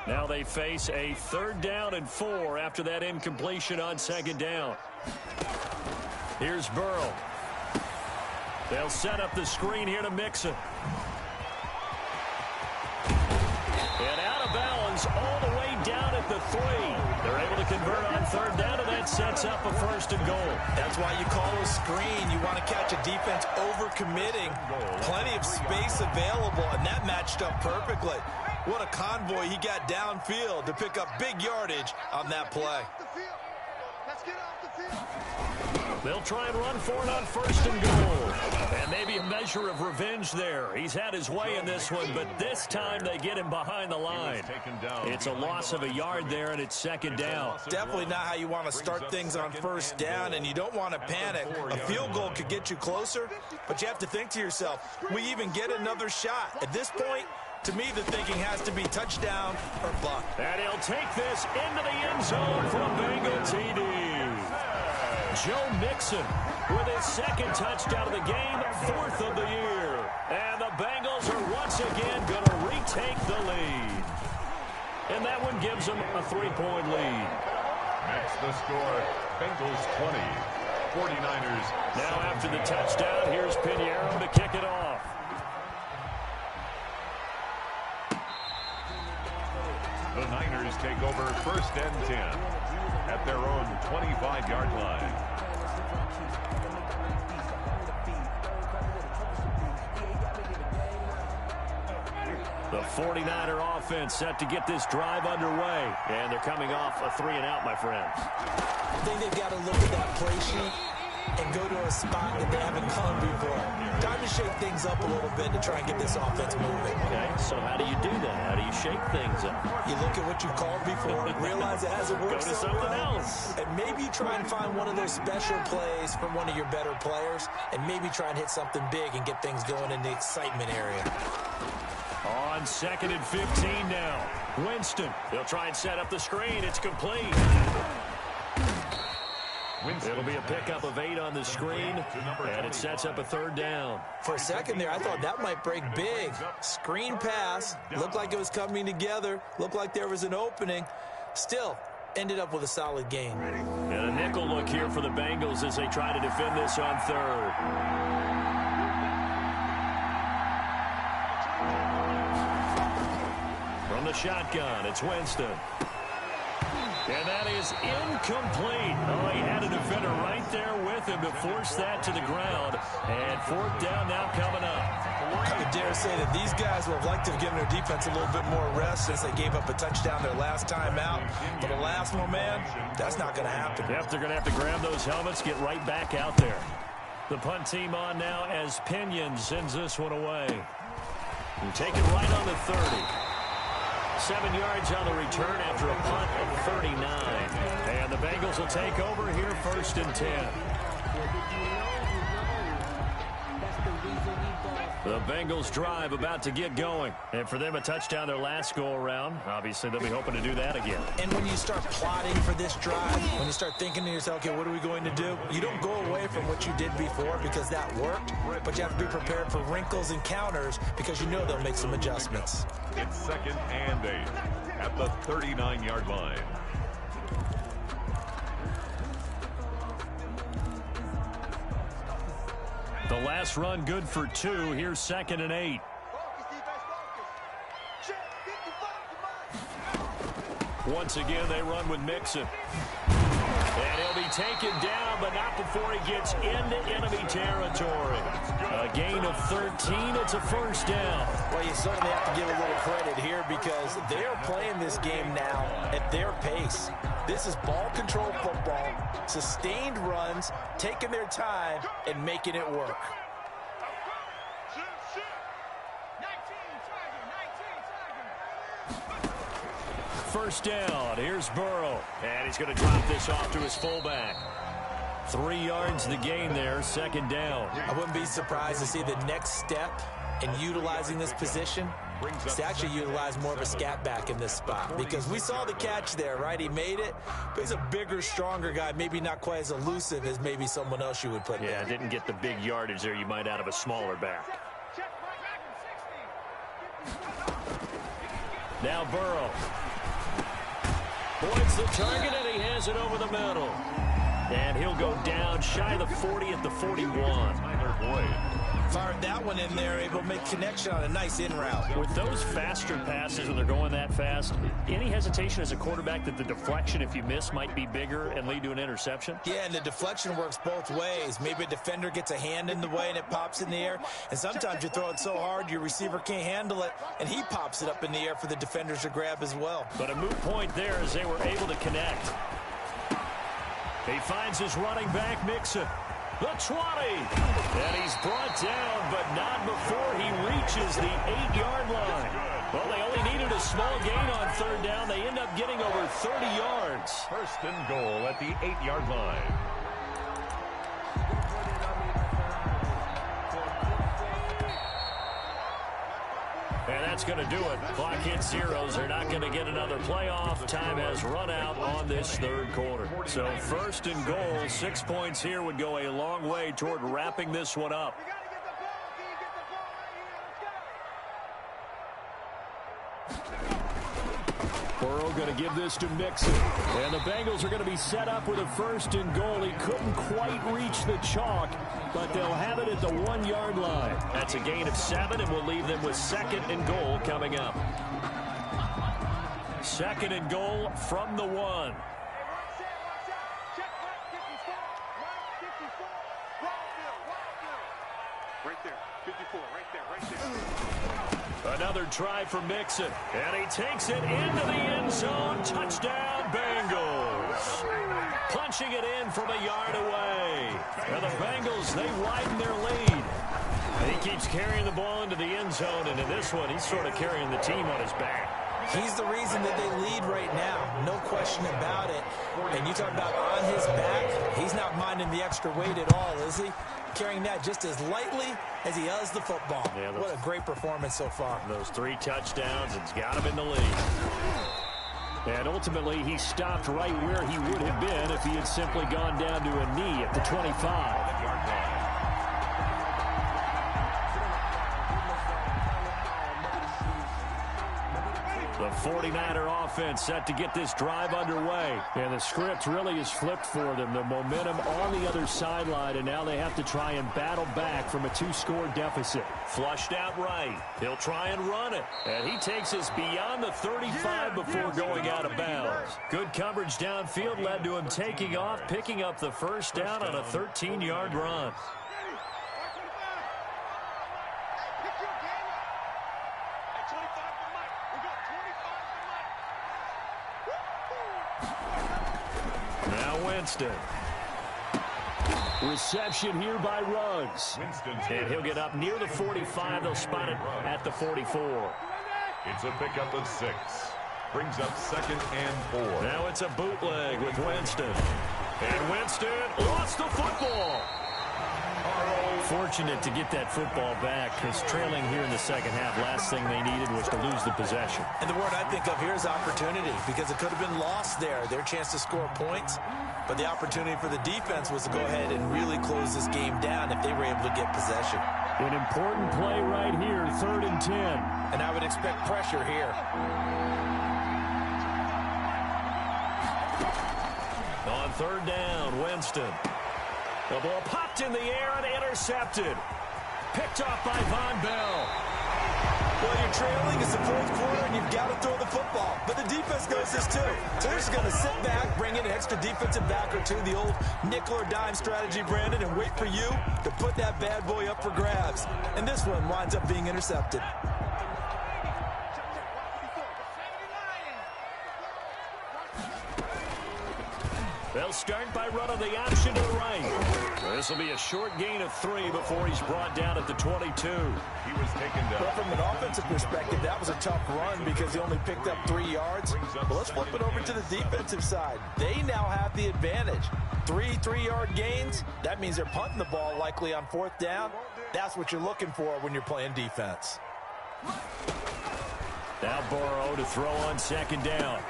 Now they face a 3rd down and 4 after that incompletion on 2nd down. Here's Burrow. They'll set up the screen here to Mixon. And out of bounds all the way down at the 3. They're able to convert on 3rd down, and that sets up a 1st and goal. That's why you call a screen. You want to catch a defense over-committing. Plenty of space available, and that matched up perfectly. What a convoy he got downfield to pick up big yardage on that play. Let's get off the field. They'll try and run for it on 1st and goal. And maybe a measure of revenge there. He's had his way in this one, but this time they get him behind the line. It's a loss of a yard there, and it's 2nd down. Definitely not how you want to start things on 1st down, and you don't want to panic. A field goal could get you closer, but you have to think to yourself, we even get another shot. At this point, to me, the thinking has to be touchdown or buck. And he'll take this into the end zone for a Bengal TD. Joe Mixon with his 2nd touchdown of the game, 4th of the year. And the Bengals are once again going to retake the lead. And that one gives them a 3-point lead. That's the score. Bengals 20, 49ers. Now after the touchdown, here's Pinheiro to kick it off. The Niners take over 1st and 10 at their own 25-yard line. The 49er offense set to get this drive underway. And they're coming off a 3-and-out, my friends. I think they've got to look at that play sheet and go to a spot that they haven't come before. Time to shake things up a little bit to try and get this offense moving. Okay, so how do you do that? How do you shake things up? You look at what you called before, realize it hasn't worked Go to so something well, else. and maybe try and find one of those special plays from one of your better players, and maybe try and hit something big and get things going in the excitement area. On 2nd and 15 now. Winston. They'll try and set up the screen. It's complete. It'll be a pickup of 8 on the screen, and it sets up a 3rd down. For a second there, I thought that might break big. Screen pass. Looked like it was coming together. Looked like there was an opening. Still, ended up with a solid gain. And a nickel look here for the Bengals as they try to defend this on 3rd. From the shotgun, it's Winston. And that is incomplete. Oh, he had a defender right there with him to force that to the ground. And 4th down now coming up. I would dare say that these guys would have liked to have given their defense a little bit more rest since they gave up a touchdown their last time out. But the last one, man, that's not going to happen. Yep, they're going to have to grab those helmets, get right back out there. The punt team on now as Pinion sends this one away. And take it right on the 30. 7 yards on the return after a punt of 39. And the Bengals will take over here 1st and 10. The Bengals drive about to get going. And for them, a touchdown their last go-around. Obviously, they'll be hoping to do that again. And when you start plotting for this drive, when you start thinking to yourself, okay, what are we going to do? You don't go away from what you did before because that worked, but you have to be prepared for wrinkles and counters because you know they'll make some adjustments. It's 2nd and 8 at the 39-yard line. The last run good for 2. Here's 2nd and 8. Once again, they run with Mixon. And he'll be taken down, but not before he gets into enemy territory. A gain of 13. It's a 1st down. Well, you certainly have to give a little credit here because they are playing this game now at their pace. This is ball control football, sustained runs, taking their time, and making it work. First down. Here's Burrow. And he's going to drop this off to his fullback. 3 yards the gain there, 2nd down. I wouldn't be surprised to see the next step in utilizing this position is to actually utilize more of a scat back in this spot because we saw the catch there, right? He made it, but he's a bigger, stronger guy, maybe not quite as elusive as maybe someone else you would put there. Yeah, didn't get the big yardage there you might out of a smaller back. Now Burrow. Points the target, and he has it over the middle. And he'll go down shy of the 40 at the 41. Tyler Boyd. Fired that one in there, able to make connection on a nice in route. With those faster passes when they're going that fast, any hesitation as a quarterback that the deflection, if you miss, might be bigger and lead to an interception? Yeah, and the deflection works both ways. Maybe a defender gets a hand in the way and it pops in the air. And sometimes you throw it so hard your receiver can't handle it, and he pops it up in the air for the defenders to grab as well. But a moot point there as they were able to connect. He finds his running back, Mixon. The 20. And he's brought down, but not before he reaches the 8-yard line. Well, they only needed a small gain on 3rd down. They end up getting over 30 yards. 1st and goal at the 8-yard line. And that's going to do it. Clock hits zeros. They're not going to get another playoff. Time has run out on this 3rd quarter. So 1st and goal, 6 points here would go a long way toward wrapping this one up. Burrow going to give this to Mixon. And the Bengals are going to be set up with a 1st and goal. He couldn't quite reach the chalk, but they'll have it at the 1-yard line. That's a gain of 7, and we'll leave them with 2nd and goal coming up. 2nd and goal from the 1. Right there, 54, right there. Another try for Mixon, and he takes it into the end zone. Touchdown, Bengals. Punching it in from a yard away. And the Bengals, they widen their lead. And he keeps carrying the ball into the end zone, and in this one, he's sort of carrying the team on his back. He's the reason that they lead right now, no question about it. And you talk about on his back, he's not minding the extra weight at all, is he? Carrying that just as lightly as he does the football. Yeah, what a great performance so far. Those 3 touchdowns, it's got him in the lead. And ultimately, he stopped right where he would have been if he had simply gone down to a knee at the 25-yard line. The 49er offense set to get this drive underway. And the script really is flipped for them. The momentum on the other sideline, and now they have to try and battle back from a 2-score deficit. Flushed out right. He'll try and run it. And he takes us beyond the 35 before going out of bounds. Good coverage downfield led to him taking off, picking up the 1st down on a 13-yard run. Winston. Reception here by Ruggs. And he'll get up near the 45. They'll spot it at the 44. It's a pickup of 6. Brings up 2nd and 4. Now it's a bootleg with Winston. And Winston lost the football. Fortunate to get that football back, because trailing here in the second half, last thing they needed was to lose the possession. And the word I think of here is opportunity, because it could have been lost there, their chance to score points. But the opportunity for the defense was to go ahead and really close this game down if they were able to get possession. An important play right here, 3rd and 10. And I would expect pressure here. On 3rd down, Winston. The ball popped in the air and intercepted. Picked off by Von Bell. Well, you're trailing, it's the 4th quarter, and you've got to throw the football. But the defense knows this too. So they're just going to sit back, bring in an extra defensive back or two, the old nickel or dime strategy, Brandon, and wait for you to put that bad boy up for grabs. And this one winds up being intercepted. They'll start by running the option to the right. This will be a short gain of 3 before he's brought down at the 22. He was taken down. Well, from an offensive perspective, that was a tough run because he only picked up 3 yards. Well, let's flip it over to the defensive side. They now have the advantage. 3 3-yard gains. That means they're punting the ball likely on 4th down. That's what you're looking for when you're playing defense. Now Burrow to throw on 2nd down.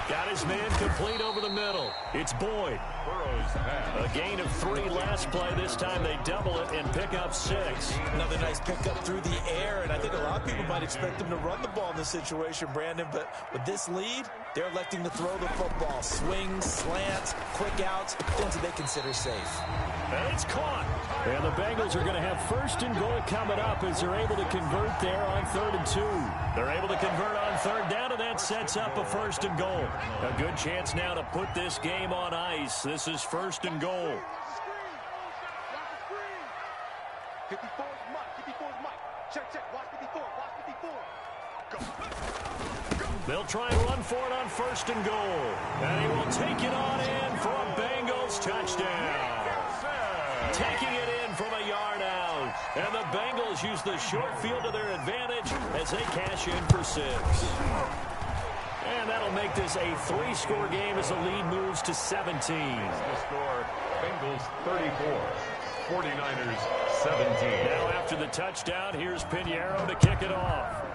Got his man complete over the middle. It's Boyd. Burrow's pass. A gain of 3 last play. This time they double it and pick up 6. Another nice pickup through the air, and I think a lot of people might expect them to run the ball in this situation, Brandon, but with this lead, they're electing to throw the football. Swings, slants, quick outs, things that they consider safe. And it's caught. And the Bengals are going to have 1st and goal coming up as they're able to convert there on 3rd and 2. They're able to convert on 3rd down, and that sets up a 1st and goal. A good chance now to put this game on ice. This is 1st and goal. 54 is Mike. 54 is Mike. Check. Watch 54. Watch 54. Go. They'll try and run for it on 1st and goal. And he will take it on in for a Bengals touchdown. Taking it in from a yard out. And the Bengals use the short field to their advantage as they cash in for 6. And that'll make this a 3-score game as the lead moves to 17. The score, Bengals 34, 49ers 17. Now after the touchdown, here's Pinheiro to kick it off.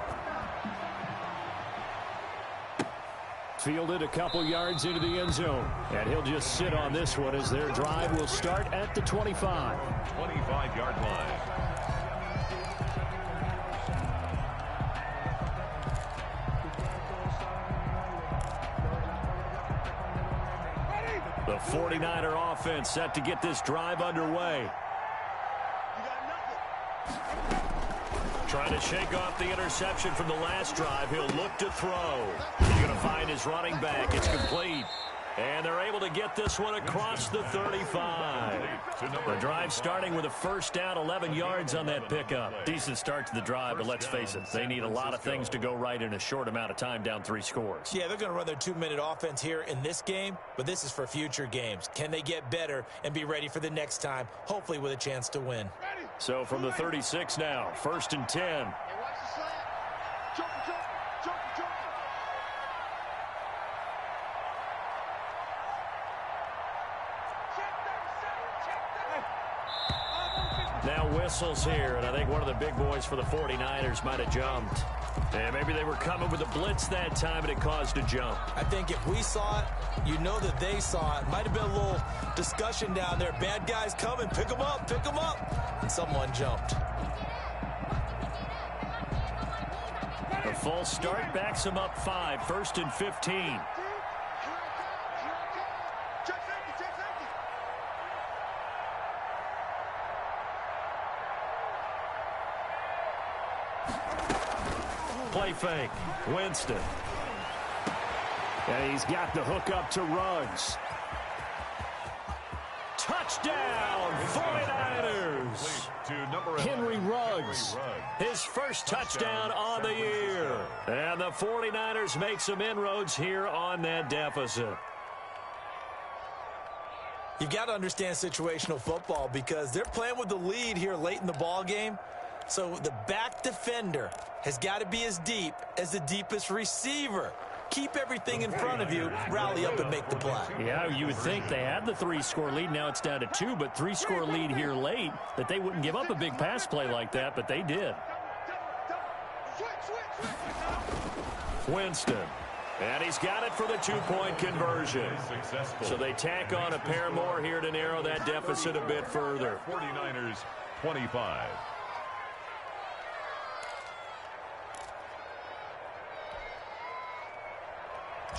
Fielded a couple yards into the end zone. And he'll just sit on this one as their drive will start at the 25. 25-yard line. The 49er offense set to get this drive underway. Trying to shake off the interception from the last drive. He'll look to throw. He's going to find his running back. It's complete. And they're able to get this one across the 35. The drive starting with a 1st down, 11 yards on that pickup. Decent start to the drive, but let's face it, they need a lot of things to go right in a short amount of time, down 3 scores. Yeah, they're going to run their 2-minute offense here in this game, but this is for future games. Can they get better and be ready for the next time, hopefully with a chance to win? So from the 36 now, 1st and 10. Now whistles here, and I think one of the big boys for the 49ers might have jumped. And maybe they were coming with a blitz that time, and it caused a jump. I think if we saw it, you know that they saw it. Might have been a little discussion down there. Bad guys coming, pick them up, and someone jumped. The full start backs him up 5, 1st and 15. Play fake. Winston. And he's got the hook up to Ruggs. Touchdown, 49ers. Henry Ruggs. His first touchdown on the year. And the 49ers make some inroads here on that deficit. You've got to understand situational football because they're playing with the lead here late in the ball game. So the back defender has got to be as deep as the deepest receiver. Keep everything in front of you, rally up and make the play. Yeah, you would think they had the 3-score lead. Now it's down to 2, but 3-score lead here late, that they wouldn't give up a big pass play like that, but they did. Winston. And he's got it for the 2-point conversion. So they tack on a pair more here to narrow that deficit a bit further. 49ers 25.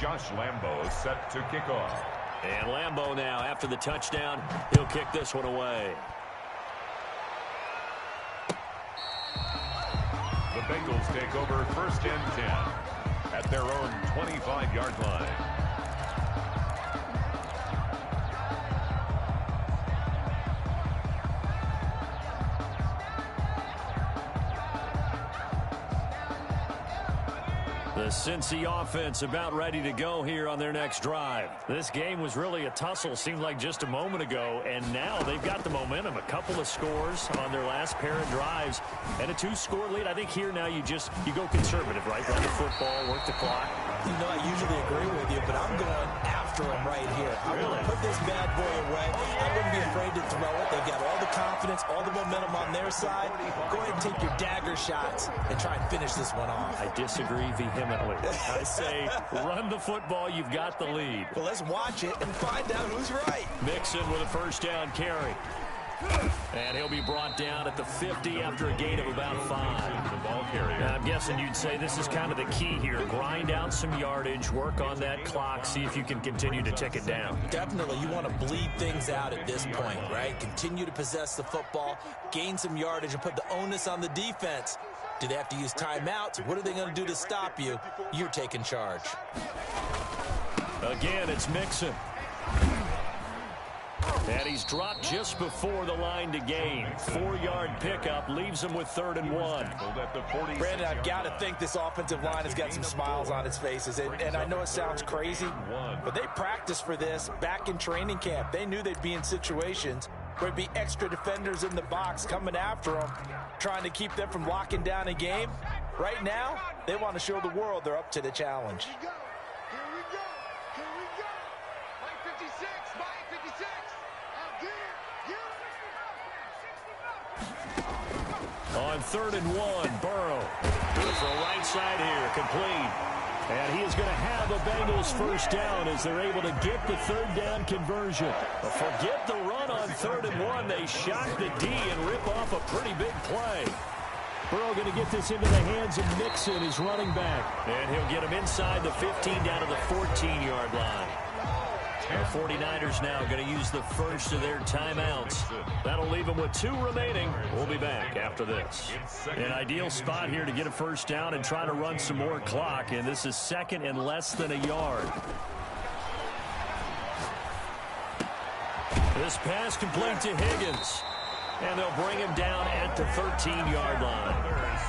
Josh Lambo set to kick off. And Lambo now, after the touchdown, he'll kick this one away. The Bengals take over 1st and 10 at their own 25-yard line. The Cincy offense about ready to go here on their next drive. This game was really a tussle, seemed like just a moment ago, and now they've got the momentum. A couple of scores on their last pair of drives and a 2-score lead. I think here now you go conservative, right? Run the football, work the clock. You know, I usually agree with you, but I'm going after him right here. I'm going to put this bad boy away. I wouldn't be afraid to throw it. They've got all the confidence, all the momentum on their side. Go ahead and take your dagger shots and try and finish this one off. I disagree vehemently. I say run the football. You've got the lead. Well, let's watch it and find out who's right. Mixon with a 1st down carry. And he'll be brought down at the 50 after a gain of about 5. The ball carrier. Now, I'm guessing you'd say this is kind of the key here. Grind out some yardage, work on that clock, see if you can continue to tick it down. Definitely, you want to bleed things out at this point, right? Continue to possess the football, gain some yardage, and put the onus on the defense. Do they have to use timeouts? What are they going to do to stop you? You're taking charge. Again, it's Mixon. And he's dropped just before the line to gain. 4-yard pickup leaves him with 3rd and 1. Brandon, I've got to think this offensive line has got some smiles on its faces. And I know it sounds crazy, but they practiced for this back in training camp. They knew they'd be in situations where there'd be extra defenders in the box coming after them, trying to keep them from locking down a game. Right now, they want to show the world they're up to the challenge. On 3rd and 1, Burrow. Beautiful right side here, complete. And he is going to have a Bengals 1st down as they're able to get the 3rd down conversion. But forget the run on 3rd and 1. They shock the D and rip off a pretty big play. Burrow going to get this into the hands of Mixon, his running back. And he'll get him inside the 15 down to the 14-yard line. The 49ers now going to use the first of their timeouts. That'll leave them with 2 remaining. We'll be back after this. An ideal spot here to get a 1st down and try to run some more clock, and this is 2nd and less than a yard. This pass complete to Higgins. And they'll bring him down at the 13-yard line.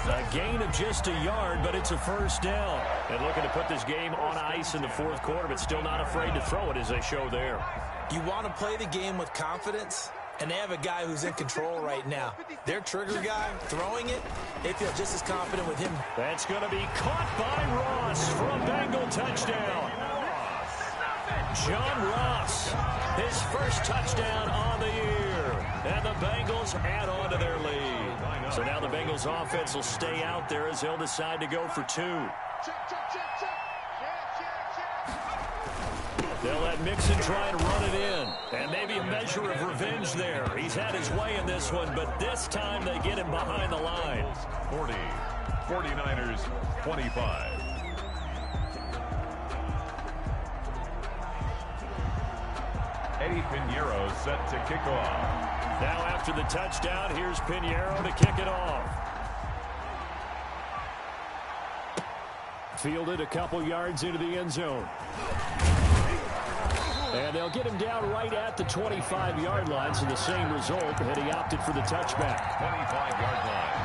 A gain of just a yard, but it's a 1st down. And looking to put this game on ice in the 4th quarter, but still not afraid to throw it as they show there. You want to play the game with confidence, and they have a guy who's in control right now. Their trigger guy, throwing it, they feel just as confident with him. That's going to be caught by Ross for a Bengal touchdown. John Ross, his 1st touchdown on the year. And the Bengals add on to their lead. So now the Bengals offense will stay out there as they'll decide to go for 2. They'll let Mixon try and run it in. And maybe a measure of revenge there. He's had his way in this one, but this time they get him behind the line. 40, 49ers 25. Eddie Pinheiro set to kick off. Now after the touchdown, here's Pinheiro to kick it off. Fielded a couple yards into the end zone. And they'll get him down right at the 25-yard line, so the same result, and he opted for the touchback. 25-yard line.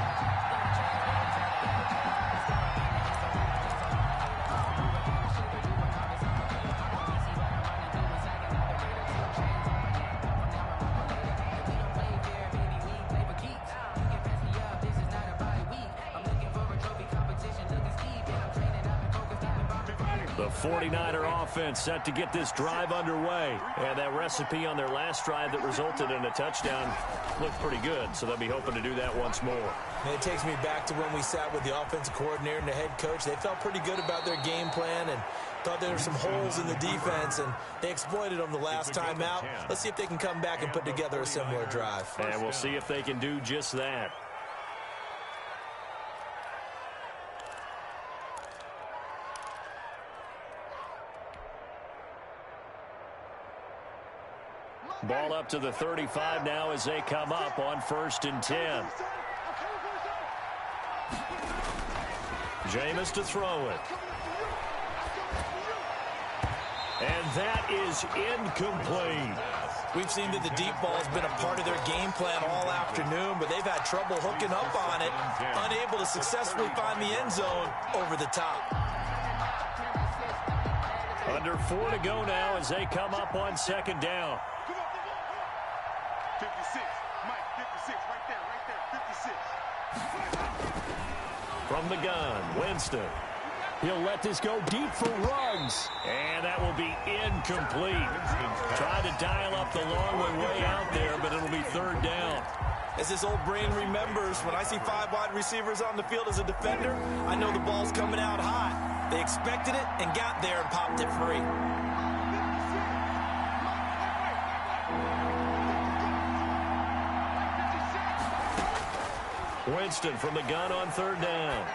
The 49er offense set to get this drive underway. And that recipe on their last drive that resulted in a touchdown looked pretty good, so they'll be hoping to do that once more. And it takes me back to when we sat with the offensive coordinator and the head coach. They felt pretty good about their game plan and thought there were some holes in the defense, and they exploited them the last time out. Let's see if they can come back and put together a similar drive. And we'll see if they can do just that. Ball up to the 35 now as they come up on 1st and 10. Jameis to throw it. And that is incomplete. We've seen that the deep ball has been a part of their game plan all afternoon, but they've had trouble hooking up on it, unable to successfully find the end zone over the top. Under 4 to go now as they come up on 2nd down. 56, Mike, 56, right there, 56. From the gun, Winston. He'll let this go deep for Ruggs. And that will be incomplete. Trying to dial up the long way out there, but it'll be 3rd down. As his old brain remembers, when I see 5 wide receivers on the field as a defender, I know the ball's coming out hot. They expected it and got there and popped it free. Winston from the gun on 3rd down.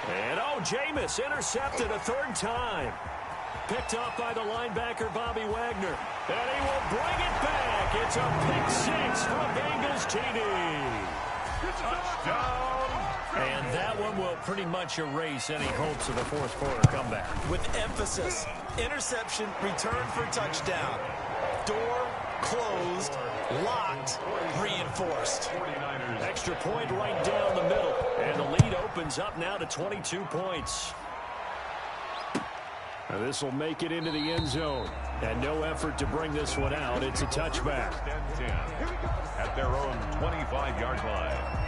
And, Jameis intercepted a 3rd time. Picked up by the linebacker, Bobby Wagner. And he will bring it back. It's a pick 6 for a Bengals TD. Touchdown. And that one will pretty much erase any hopes of a 4th quarter comeback. With emphasis, interception, return for touchdown. Door closed, locked, reinforced. Extra point right down the middle. And the lead opens up now to 22 points. Now this will make it into the end zone. And no effort to bring this one out. It's a touchback. At their own 25-yard line.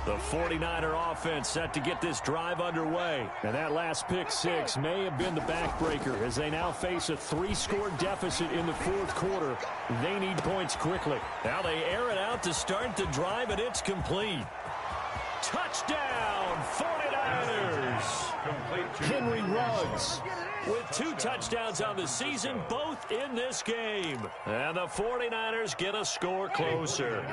The 49er offense set to get this drive underway. And that last pick 6 may have been the backbreaker as they now face a 3-score deficit in the 4th quarter. They need points quickly. Now they air it out to start the drive, and it's complete. Touchdown, 49ers! Henry Ruggs with 2 touchdowns on the season, both in this game. And the 49ers get a score closer.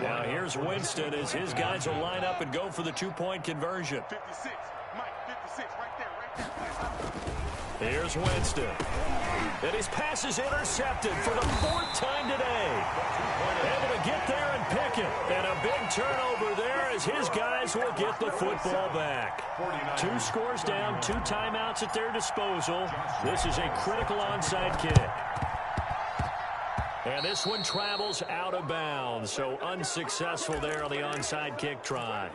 Now here's Winston as his guys will line up and go for the 2-point conversion. 56, Mike, 56, right there. Here's Winston. And his pass is intercepted for the 4th time today. Able to get there and pick it. And a big turnover there as his guys will get the football back. 2 scores down, 2 timeouts at their disposal. This is a critical onside kick. And this one travels out of bounds, so unsuccessful there on the onside kick try.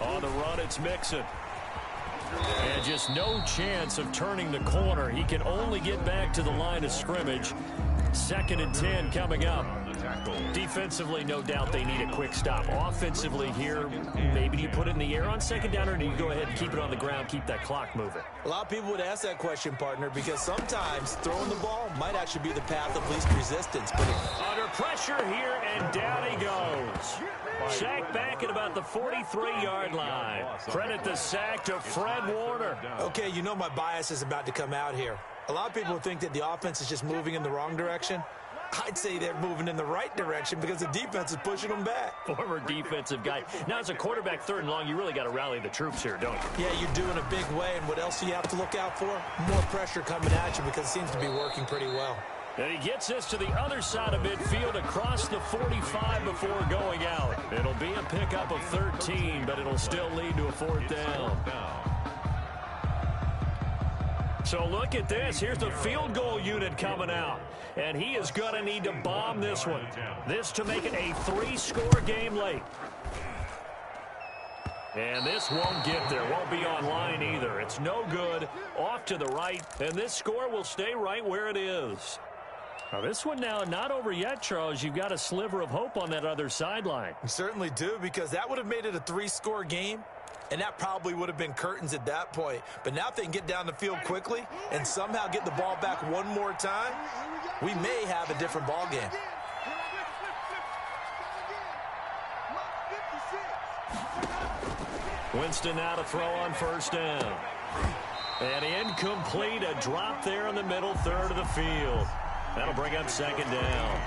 On the run, it's Mixon. And just no chance of turning the corner. He can only get back to the line of scrimmage. 2nd and 10 coming up. Defensively, no doubt they need a quick stop. Offensively here, maybe do you put it in the air on 2nd down, or do you go ahead and keep it on the ground, keep that clock moving? A lot of people would ask that question, partner, because sometimes throwing the ball might actually be the path of least resistance. But under pressure here, and down he goes. Sack back at about the 43-yard line. Credit the sack to Fred Warner. Okay, you know my bias is about to come out here. A lot of people think that the offense is just moving in the wrong direction. I'd say they're moving in the right direction because the defense is pushing them back. Former defensive guy. Now, as a quarterback 3rd and long, you really got to rally the troops here, don't you? Yeah, you do in a big way. And what else do you have to look out for? More pressure coming at you because it seems to be working pretty well. And he gets this to the other side of midfield across the 45 before going out. It'll be a pickup of 13, but it'll still lead to a 4th down. So look at this. Here's the field goal unit coming out. And he is going to need to bomb this one. This to make it a 3-score game late. And this won't get there. Won't be online either. It's no good. Off to the right. And this score will stay right where it is. Now, this one now not over yet, Charles. You've got a sliver of hope on that other sideline. You certainly do, because that would have made it a 3-score game, and that probably would have been curtains at that point. But now if they can get down the field quickly and somehow get the ball back one more time, we may have a different ball game. Winston now to throw on first down. And incomplete, a drop there in the middle third of the field. That'll bring up second down.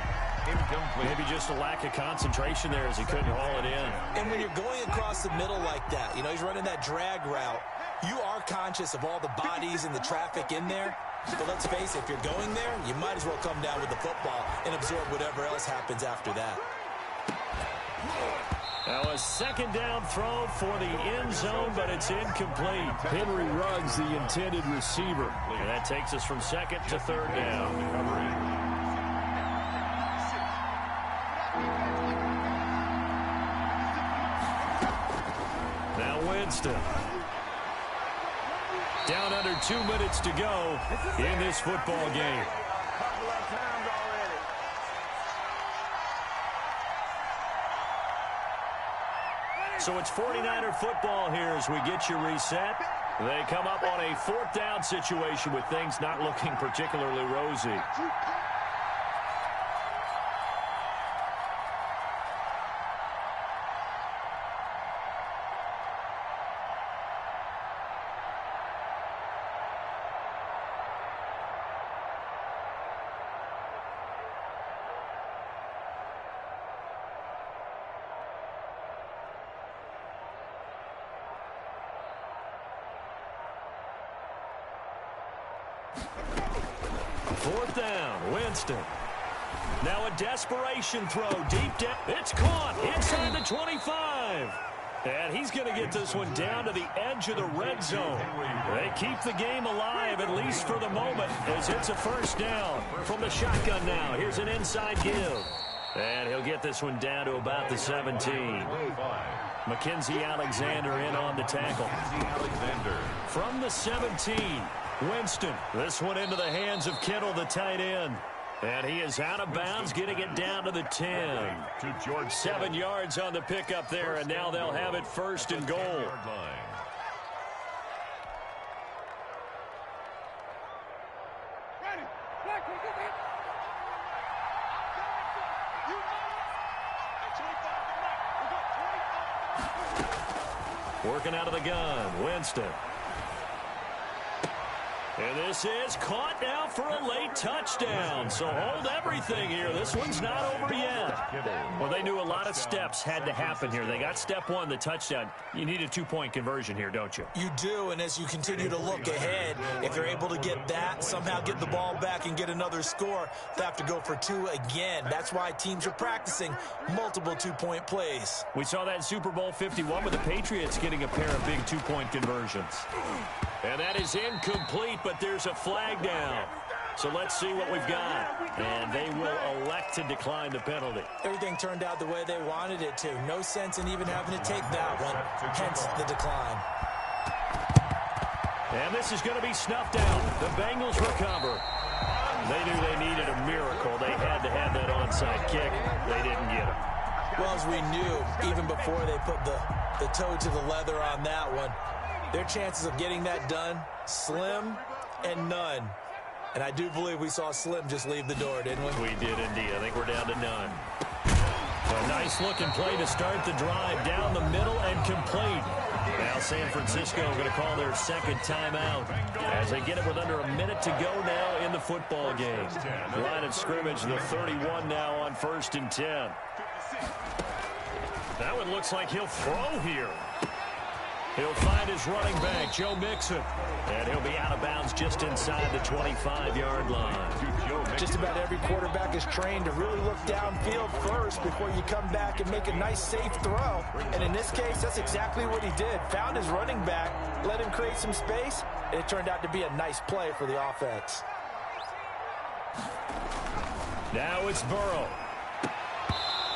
Incomplete. Maybe just a lack of concentration there as he couldn't haul it in. And when you're going across the middle like that, you know, he's running that drag route, you are conscious of all the bodies and the traffic in there. But let's face it, if you're going there, you might as well come down with the football and absorb whatever else happens after that. Now a second down throw for the end zone, but it's incomplete. Henry Ruggs, the intended receiver. And that takes us from second to third down. Now Winston. Down under 2 minutes to go in this football game. So it's 49er football here as we get you reset. They come up on a fourth down situation with things not looking particularly rosy. Fourth down, Winston. Now a desperation throw deep down. It's caught inside the 25. And he's going to get this one down to the edge of the red zone. They keep the game alive, at least for the moment, as it's a first down from the shotgun now. Here's an inside give. And he'll get this one down to about the 17. Mackenzie Alexander in on the tackle. From the 17. Winston, this one into the hands of Kittle, the tight end. And he is out of bounds, getting it down to the 10. 7 yards on the pickup there, and now they'll have it first and goal. Working out of the gun, Winston. And this is caught now for a late touchdown. So hold everything here. This one's not over yet. Well, they knew a lot of steps had to happen here. They got step one, the touchdown. You need a 2-point conversion here, don't you? You do, and as you continue to look ahead, if they're able to get that, somehow get the ball back and get another score, they have to go for 2 again. That's why teams are practicing multiple 2-point plays. We saw that in Super Bowl 51 with the Patriots getting a pair of big 2-point conversions. And that is incomplete, but there's a flag down. So let's see what we've got. And they will elect to decline the penalty. Everything turned out the way they wanted it to. No sense in even having to take that one, hence the decline. And this is going to be snuffed out. The Bengals recover. They knew they needed a miracle. They had to have that onside kick. They didn't get it. Well, as we knew, even before they put the toe to the leather on that one, their chances of getting that done, slim and none. And I do believe we saw Slim just leave the door, didn't we? We did indeed. I think we're down to none. A nice-looking play to start the drive down the middle and complete. Now San Francisco going to call their second timeout as they get it with under a minute to go now in the football game. Line of scrimmage, the 31 now on 1st and 10. That one looks like he'll throw here. He'll find his running back, Joe Mixon. And he'll be out of bounds just inside the 25-yard line. Just about every quarterback is trained to really look downfield first before you come back and make a nice, safe throw. And in this case, that's exactly what he did. Found his running back, let him create some space, and it turned out to be a nice play for the offense. Now it's Burrow.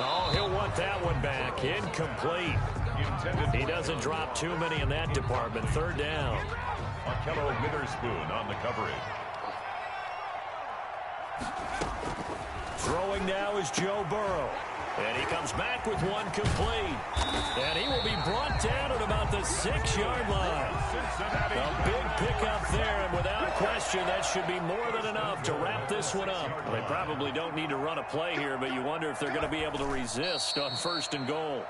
Oh, he'll want that one back. Incomplete. intended. He doesn't drop too many in that department. Third down. Markello Witherspoon on the coverage. Throwing now is Joe Burrow. And he comes back with one complete. And he will be brought down at about the 6-yard line. A big pickup there, and without question, that should be more than enough to wrap this one up. They probably don't need to run a play here, but you wonder if they're going to be able to resist on 1st and goal.